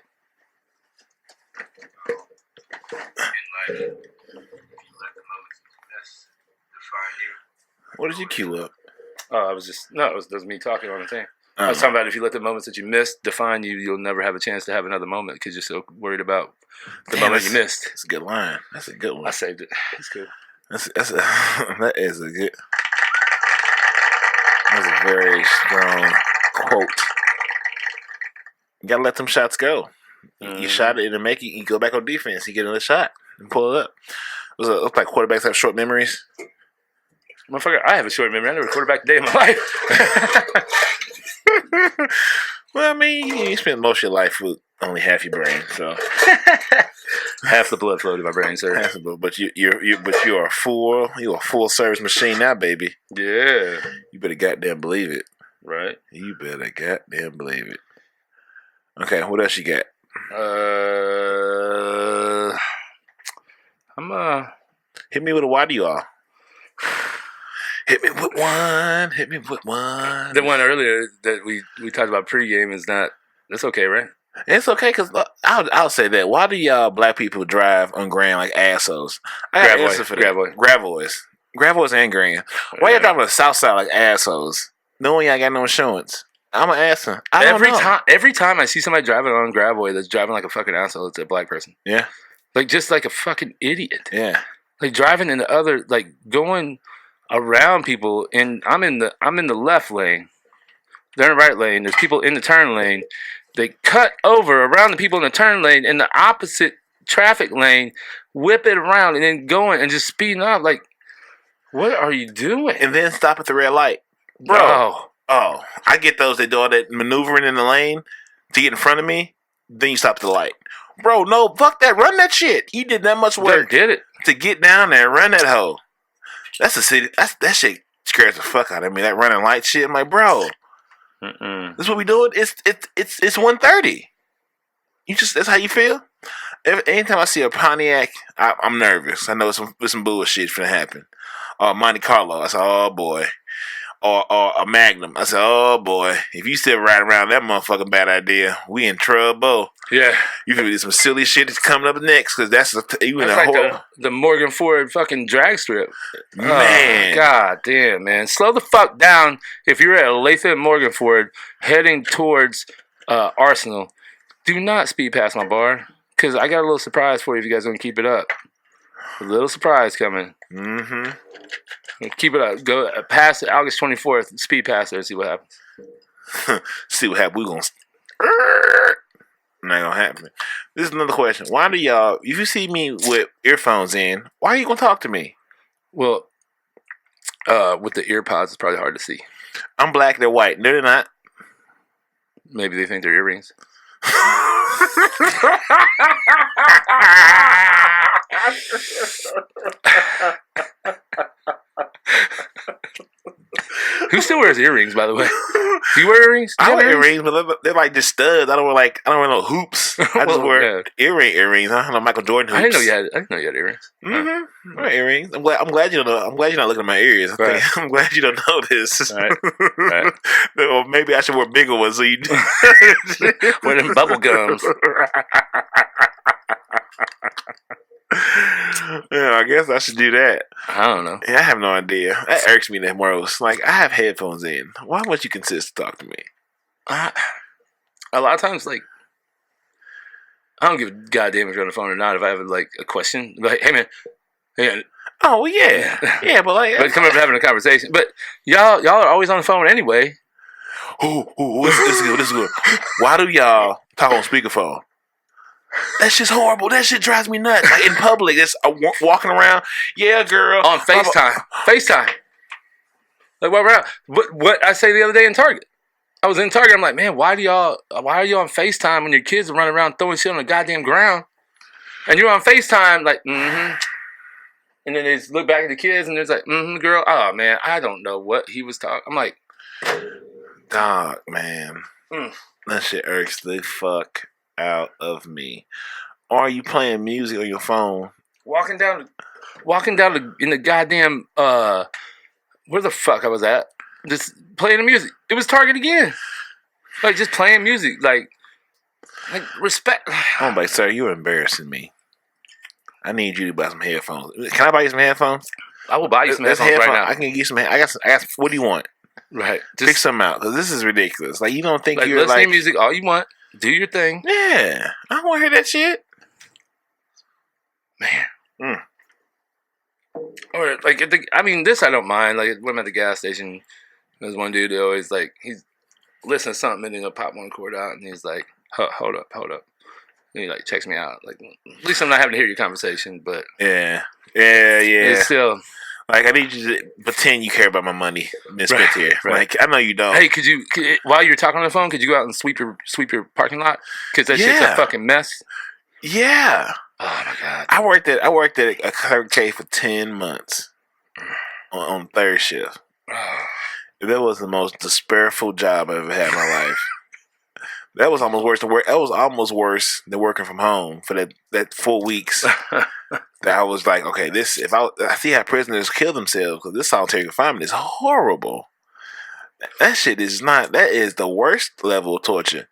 In life, you let the moments you miss define you. What did you cue up? Oh, it was me talking on the thing. I was talking about if you let the moments that you missed define you, you'll never have a chance to have another moment because you're so worried about the moment you missed. That's a good line. That's a good one. I saved it. It's good. That's a very strong quote. You gotta let them shots go. You shot it and make it. You go back on defense. You get another shot and pull it up. Was it look like quarterbacks have short memories? Motherfucker, I have a short memory. I never quarterbacked a day in my life. Well, I mean, you spent most of your life with only half your brain, so half the blood flow to my brain, sir. half the blood. But you're a full service machine now, baby. Yeah, you better goddamn believe it. Right. You better goddamn believe it. Okay, what else you got? Hit me with a why do you all? Hit me with one. Hit me with one. The one earlier that we talked about pregame is not. That's okay, right? It's okay because I'll say that. Why do y'all black people drive on Grand like assholes? I got an answer for that. Gravois and Grand. Why y'all driving on the south side like assholes? Knowing y'all got no insurance. I'm an asshole. Every time I see somebody driving on Gravois that's driving like a fucking asshole, it's a black person. Yeah. Like just like a fucking idiot. Yeah. Like driving in the other, like going around people, and I'm in the left lane. They're in the right lane. There's people in the turn lane. They cut over around the people in the turn lane in the opposite traffic lane, whip it around, and then going and just speeding up. Like, what are you doing? And then stop at the red light, bro. Oh, I get those that do all that maneuvering in the lane to get in front of me. Then you stop at the light, bro. No, fuck that. Run that shit. You did that much work. Did it to get down there and run that hoe. That's the city. That shit scares the fuck out of me. That running light shit. I'm like, bro. This is what we doing. It's 1:30. That's how you feel. Anytime I see a Pontiac, I'm nervous. I know some bullshit's finna happen. Monte Carlo. I said, oh boy. Or a Magnum. I said, oh boy. If you still riding around that motherfucking bad idea, we in trouble. Yeah. You finna do some silly shit that's coming up next because that's like the Morganford fucking drag strip. Man. Oh, God damn, man. Slow the fuck down if you're at Latham Morganford heading towards Arsenal. Do not speed past my bar because I got a little surprise for you if you guys don't keep it up. A little surprise coming. Mm-hmm. Keep it up. Go past August 24th. Speed past there and see what happens. See what happens. We're going to... Not going to happen. This is another question. Why do y'all... If you see me with earphones in, why are you going to talk to me? Well, with the ear pods, it's probably hard to see. I'm black. They're white. No, they're not. Maybe they think they're earrings. Who still wears earrings, by the way? Do you wear earrings? I wear earrings, but they're like just studs. I don't wear no hoops. I just wear earrings. I don't know Michael Jordan hoops. I didn't know you had earrings. Mm-hmm. I wear earrings. I'm glad you don't know. I'm glad you're not looking at my ears. I'm glad you don't know this. Right. Or maybe I should wear bigger ones so you wear them bubble gums. Yeah, I guess I should do that. I don't know. Yeah, I have no idea. That irks me the most. Like, I have headphones in. Why would you consist to talk to me? A lot of times, like, I don't give a goddamn if you're on the phone or not. If I have like a question, like, hey man, hey. Oh well, yeah, but like, but come up and having a conversation. But y'all are always on the phone anyway. This is good. Why do y'all talk on speakerphone? That shit's horrible. That shit drives me nuts. Like in public, it's walking around. Yeah, girl. On FaceTime. Like what I say the other day in Target. I was in Target. I'm like, man, why are you on FaceTime when your kids are running around throwing shit on the goddamn ground? And you're on FaceTime, like, mm-hmm. And then they just look back at the kids and there's like, mm-hmm, girl. Oh man, I don't know what he was talking. I'm like, dog, man. That shit irks the fuck out of me. Or are you playing music on your phone? Walking down in the goddamn where the fuck I was at? Just playing the music. It was Target again. Like just playing music. Like respect. I'm like, sir, you're embarrassing me. I need you to buy some headphones. Can I buy you some headphones? I will buy you some headphones right now. I can get you some. I got. What do you want? Right. Pick something out because this is ridiculous. Like you don't think you're listen to music all you want. Do your thing. Yeah, I don't want to hear that shit. Man. Or like, this I don't mind. Like when I'm at the gas station, there's one dude that always like he's listening to something and then he'll pop one cord out and he's like, hold up. And he like checks me out. Like, at least I'm not having to hear your conversation, but Yeah. it's still like I need you to pretend you care about my money being spent here. Right. Like I know you don't. Hey, while you're talking on the phone, could you go out and sweep your parking lot? Because that shit's a fucking mess. Yeah. Oh my god. I worked at a Circle K for 10 months on third shift. That was the most despairful job I ever had in my life. That was almost worse than working from home for that 4 weeks. That I was like, okay, I see how prisoners kill themselves because this solitary confinement is horrible. That shit is not. That is the worst level of torture.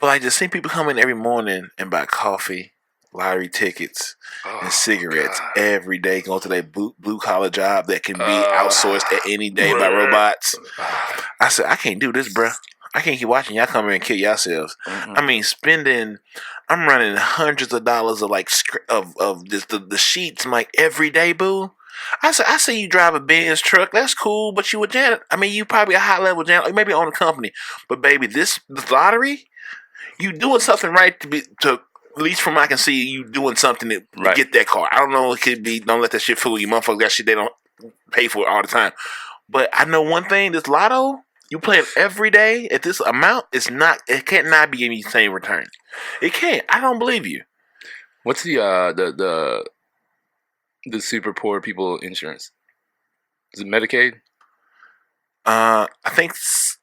But I just see people come in every morning and buy coffee, lottery tickets, and cigarettes every day, going to their blue collar job that can be outsourced at any day by robots. I said, I can't do this, bro. I can't keep watching y'all come here and kill yourselves. Mm-hmm. I mean, I'm running hundreds of dollars of the sheets, I'm like every day, boo. I see you drive a Benz truck. That's cool, but you a janitor. I mean, you probably a high level janitor, maybe own a company. But baby, this lottery, you doing something right to at least from I can see you doing something to get that car. I don't know. It could be. Don't let that shit fool you, motherfuckers. That shit they don't pay for it all the time. But I know one thing: this lotto. You play it every day at this amount, it can't not be giving you the same return. It can't. I don't believe you. What's the super poor people insurance? Is it Medicaid? I think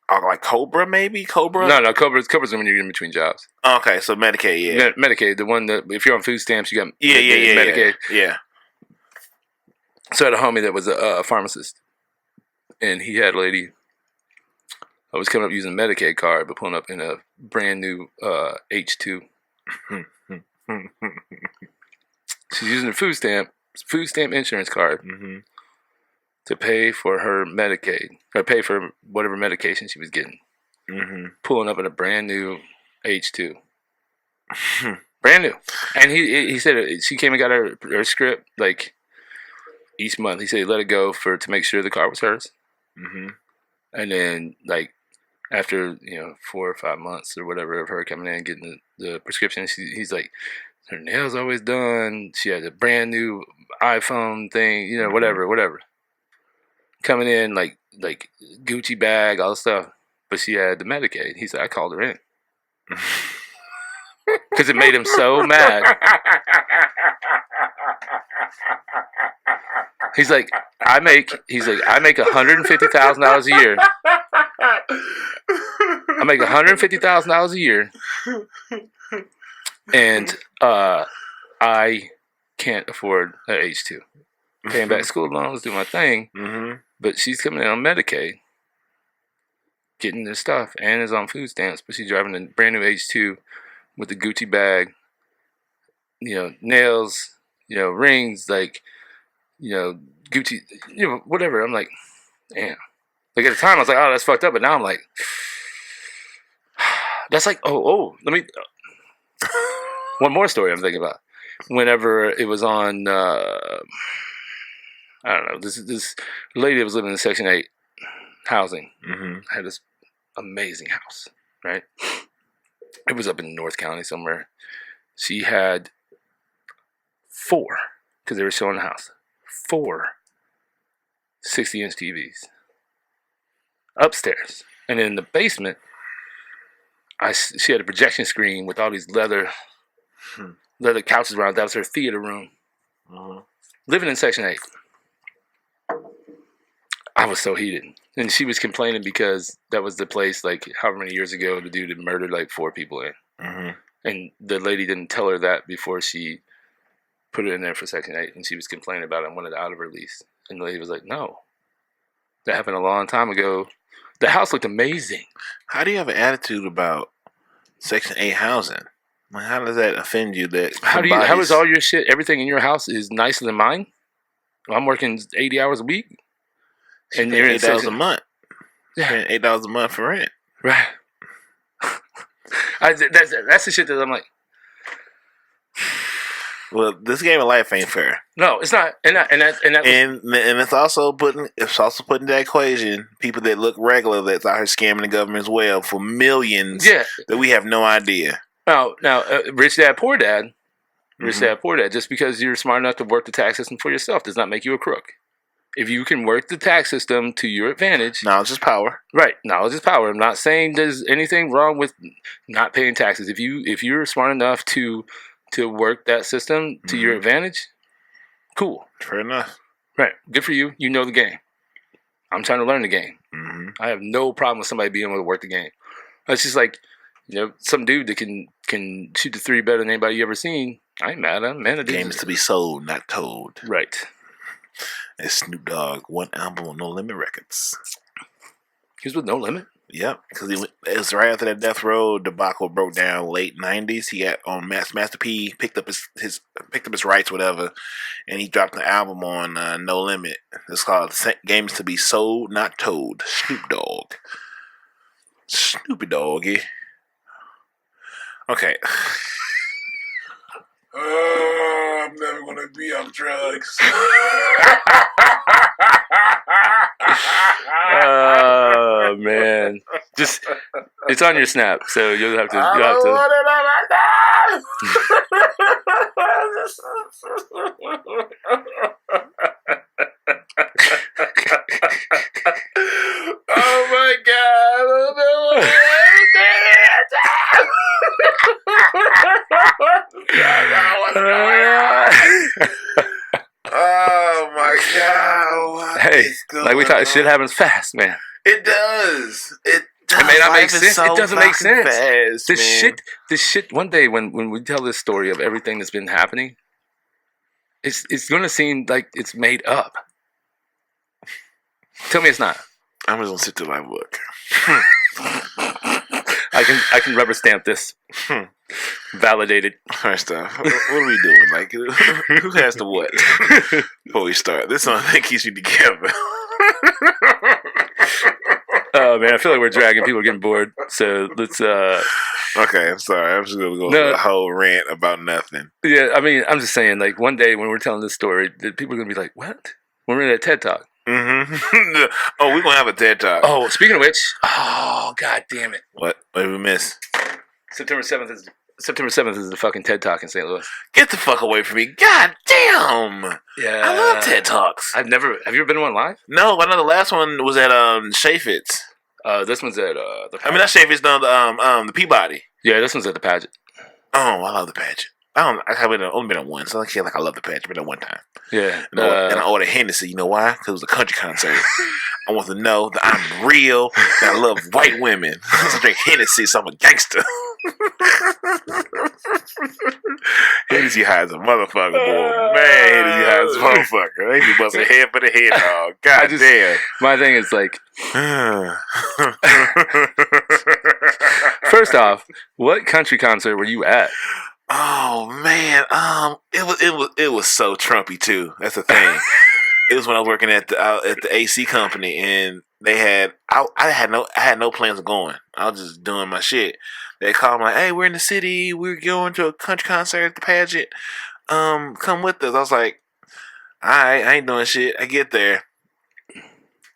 like Cobra, maybe Cobra. No, Cobra's when you're in between jobs. Okay, so Medicaid, yeah. Medicaid, the one that if you're on food stamps, you got Medicaid. Yeah. So I had a homie that was a pharmacist, and he had a lady. I was coming up using a Medicaid card, but pulling up in a brand new H2. She's using a food stamp insurance card to pay for her Medicaid, or pay for whatever medication she was getting. Pulling up in a brand new H2. Brand new. And he said she came and got her script like each month. He said he let it go to make sure the car was hers. And then like after 4 or 5 months or whatever of her coming in and getting the prescription, he's like, her nails always done. She had a brand new iPhone thing, whatever. Coming in like Gucci bag, all the stuff, but she had the Medicaid. He said, I called her in because it made him so mad. He's like, I make $150,000 a year. I make $150,000 a year, and I can't afford an H2. Paying back school loans, do my thing, but she's coming in on Medicaid, getting this stuff, and is on food stamps, but she's driving a brand new H2 with a Gucci bag, nails, rings, like, Gucci, whatever. I'm like, damn. Like at the time, I was like, oh, that's fucked up. But now I'm like, that's like, let me. One more story I'm thinking about. Whenever it was on, I don't know, this lady that was living in Section 8 housing had this amazing house, right? It was up in North County somewhere. She had 4, because they were showing the house, 4 60-inch TVs upstairs, and in the basement, she had a projection screen with all these leather couches around. That was her theater room. Living in Section 8, I was so heated, and she was complaining because that was the place, like however many years ago, the dude had murdered like 4 people in, and the lady didn't tell her that before she put it in there for Section 8, and she was complaining about it and wanted it out of her lease, and the lady was like, no, that happened a long time ago. The house looked amazing. How do you have an attitude about Section 8 housing? How does that offend you? How is all your shit, everything in your house is nicer than mine? I'm working 80 hours a week. And you're $8 a month. Yeah. Paying $8 a month for rent. Right. That's the shit that I'm like, well, this game of life ain't fair. No, it's not. And it's also putting in that equation people that look regular that's out here scamming the government as well for millions that we have no idea. Now, rich dad, poor dad. Rich dad, poor dad. Just because you're smart enough to work the tax system for yourself does not make you a crook. If you can work the tax system to your advantage, knowledge is power. Right, knowledge is power. I'm not saying there's anything wrong with not paying taxes. If you're smart enough to work that system to your advantage, cool. Fair enough. Right, good for you. You know the game. I'm trying to learn the game. I have no problem with somebody being able to work the game. It's just like, some dude that can shoot the three better than anybody you ever seen. I ain't mad at him, man. Games to be sold, not told. Right. It's Snoop Dogg, one album on No Limit Records. He was with No Limit? Yep, because it was right after that Death Row debacle broke down, late '90s. He got on Master P, picked up his rights, whatever, and he dropped an album on No Limit. It's called "Games to Be Sold, Not Told." Snoop Dogg, Snoopy Doggy. Okay. I'm never gonna be on drugs. Oh man, it's on your snap, so you'll have to. Oh my God! Oh my God! Hey, like we talked, shit happens fast, man. It does. It may not make sense. It doesn't make sense. Fast, this shit. One day when we tell this story of everything that's been happening, it's gonna seem like it's made up. Tell me it's not. I'm just gonna sit till I look. I can rubber stamp this. Validated. First off, what are we doing? Like, who has the what? Before we start, this only thing keeps you together. Oh man, I feel like we're dragging. People are getting bored. So let's. Okay, I'm sorry. I'm just gonna go on a whole rant about nothing. Yeah, I mean, I'm just saying. Like one day when we're telling this story, people are gonna be like, "What?" When we're at a TED Talk. Oh, we're gonna have a TED Talk. Oh, speaking of which, god damn it! What did we miss? September 7th is the fucking TED Talk in St. Louis. Get the fuck away from me! God damn! Yeah, I love TED Talks. Have you ever been to one live? No, I know the last one was at Chaffetz. This one's at the. I mean, not Chaffetz, no, the Peabody. Yeah, this one's at the pageant. Oh, I love the pageant. I haven't only been at one, so I can't I love the pageant, but at one time. Yeah, and I ordered Hennessy. You know why? Because it was a country concert. I want to know that I'm real, that I love white women. I drink Hennessy, so I'm a gangster. Hennessy high as a motherfucker, boy. Man, Hennessy high as a motherfucker. They be busting head for the head, dog. God damn. My thing is like... First off, what country concert were you at? Oh man, it was so Trumpy too. That's the thing. It was when I was working at the AC company, and they had I had no plans of going. I was just doing my shit. They called me like, "Hey, we're in the city. We're going to a country concert at the pageant. Come with us." I was like, "All right, I ain't doing shit." I get there,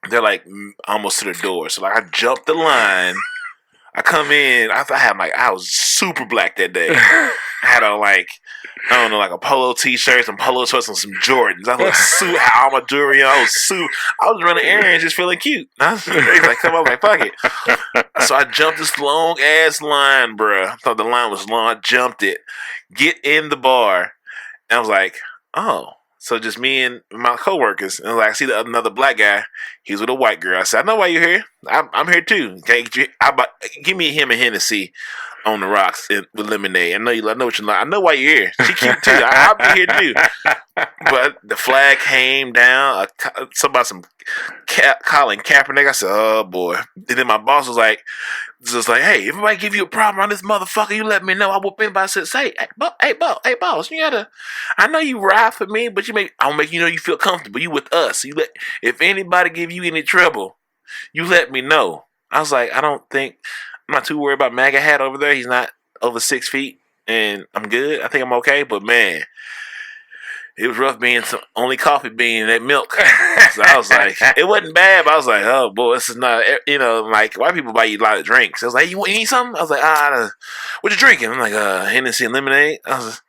they're like almost to the door, so like I jumped the line. I come in. I was super black that day. I had on like a polo t-shirt, some polo shorts, and some Jordans. I was had all my jewelry on. I was running errands, just feeling cute. I was like, come on, like fuck it. So I jumped this long ass line, bruh. I thought the line was long. I jumped it. Get in the bar, and I was like, oh. So just me and my coworkers, and like I see another black guy. He's with a white girl. I said, "I know why you're here. I'm here too. Okay, give me him and Hennessy on the rocks with lemonade. I know what you like. I know why you're here. She cute too. I'll be here too." But the flag came down. Some Colin Kaepernick. I said, "Oh boy." And then my boss was like, "Hey, if anybody give you a problem on this motherfucker, you let me know. I whoop anybody." I said, "Hey, boss, you gotta. I know you ride for me, but I'll make you know you feel comfortable. You with us. If anybody give you any trouble, you let me know." I was like, I'm not too worried about MAGA hat over there. He's not over 6 feet, and I'm good. I think I'm okay. But man, it was rough being only coffee bean and that milk. So I was like, it wasn't bad, but I was like, oh boy, this is not, like white people buy you a lot of drinks. I was like, you need something? I was like, what you drinking? I'm like, Hennessy and lemonade. I was like,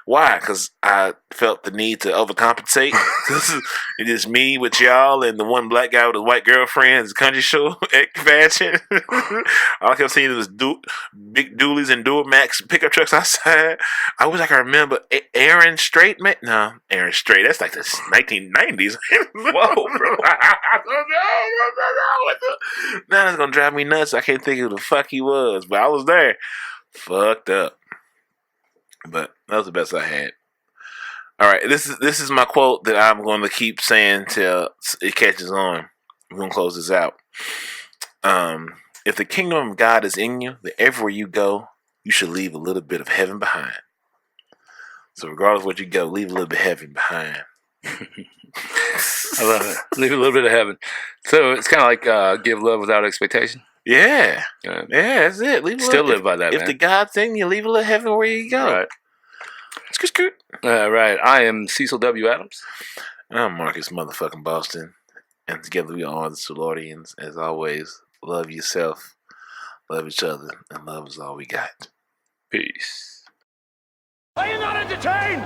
why? Because I felt the need to overcompensate. It's just me with y'all and the one black guy with his white girlfriend, his country show expansion. All I kept seeing was big dualies and Duramax pickup trucks outside. I wish I could remember Aaron Strait, man. No, Aaron Strait. That's like the 1990s. Whoa, bro. Now that's going to drive me nuts. I can't think of who the fuck he was, but I was there. Fucked up. But that was the best I had. All right, this is my quote that I'm going to keep saying till it catches on. We're going to close this out. If the kingdom of God is in you, then everywhere you go, you should leave a little bit of heaven behind. So regardless of what you go, leave a little bit of heaven behind. I love it. Leave a little bit of heaven. So it's kind of like give love without expectation. Yeah. Yeah, that's it. Live by that, If the God's in you, leave a little heaven where you go. Right. Right. I am Cecil W. Adams. I'm Marcus motherfucking Boston. And together we are the Soulardians. As always, love yourself, love each other, and love is all we got. Peace. Are you not entertained?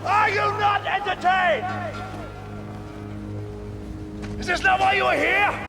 Are you not entertained? Is this not why you are here?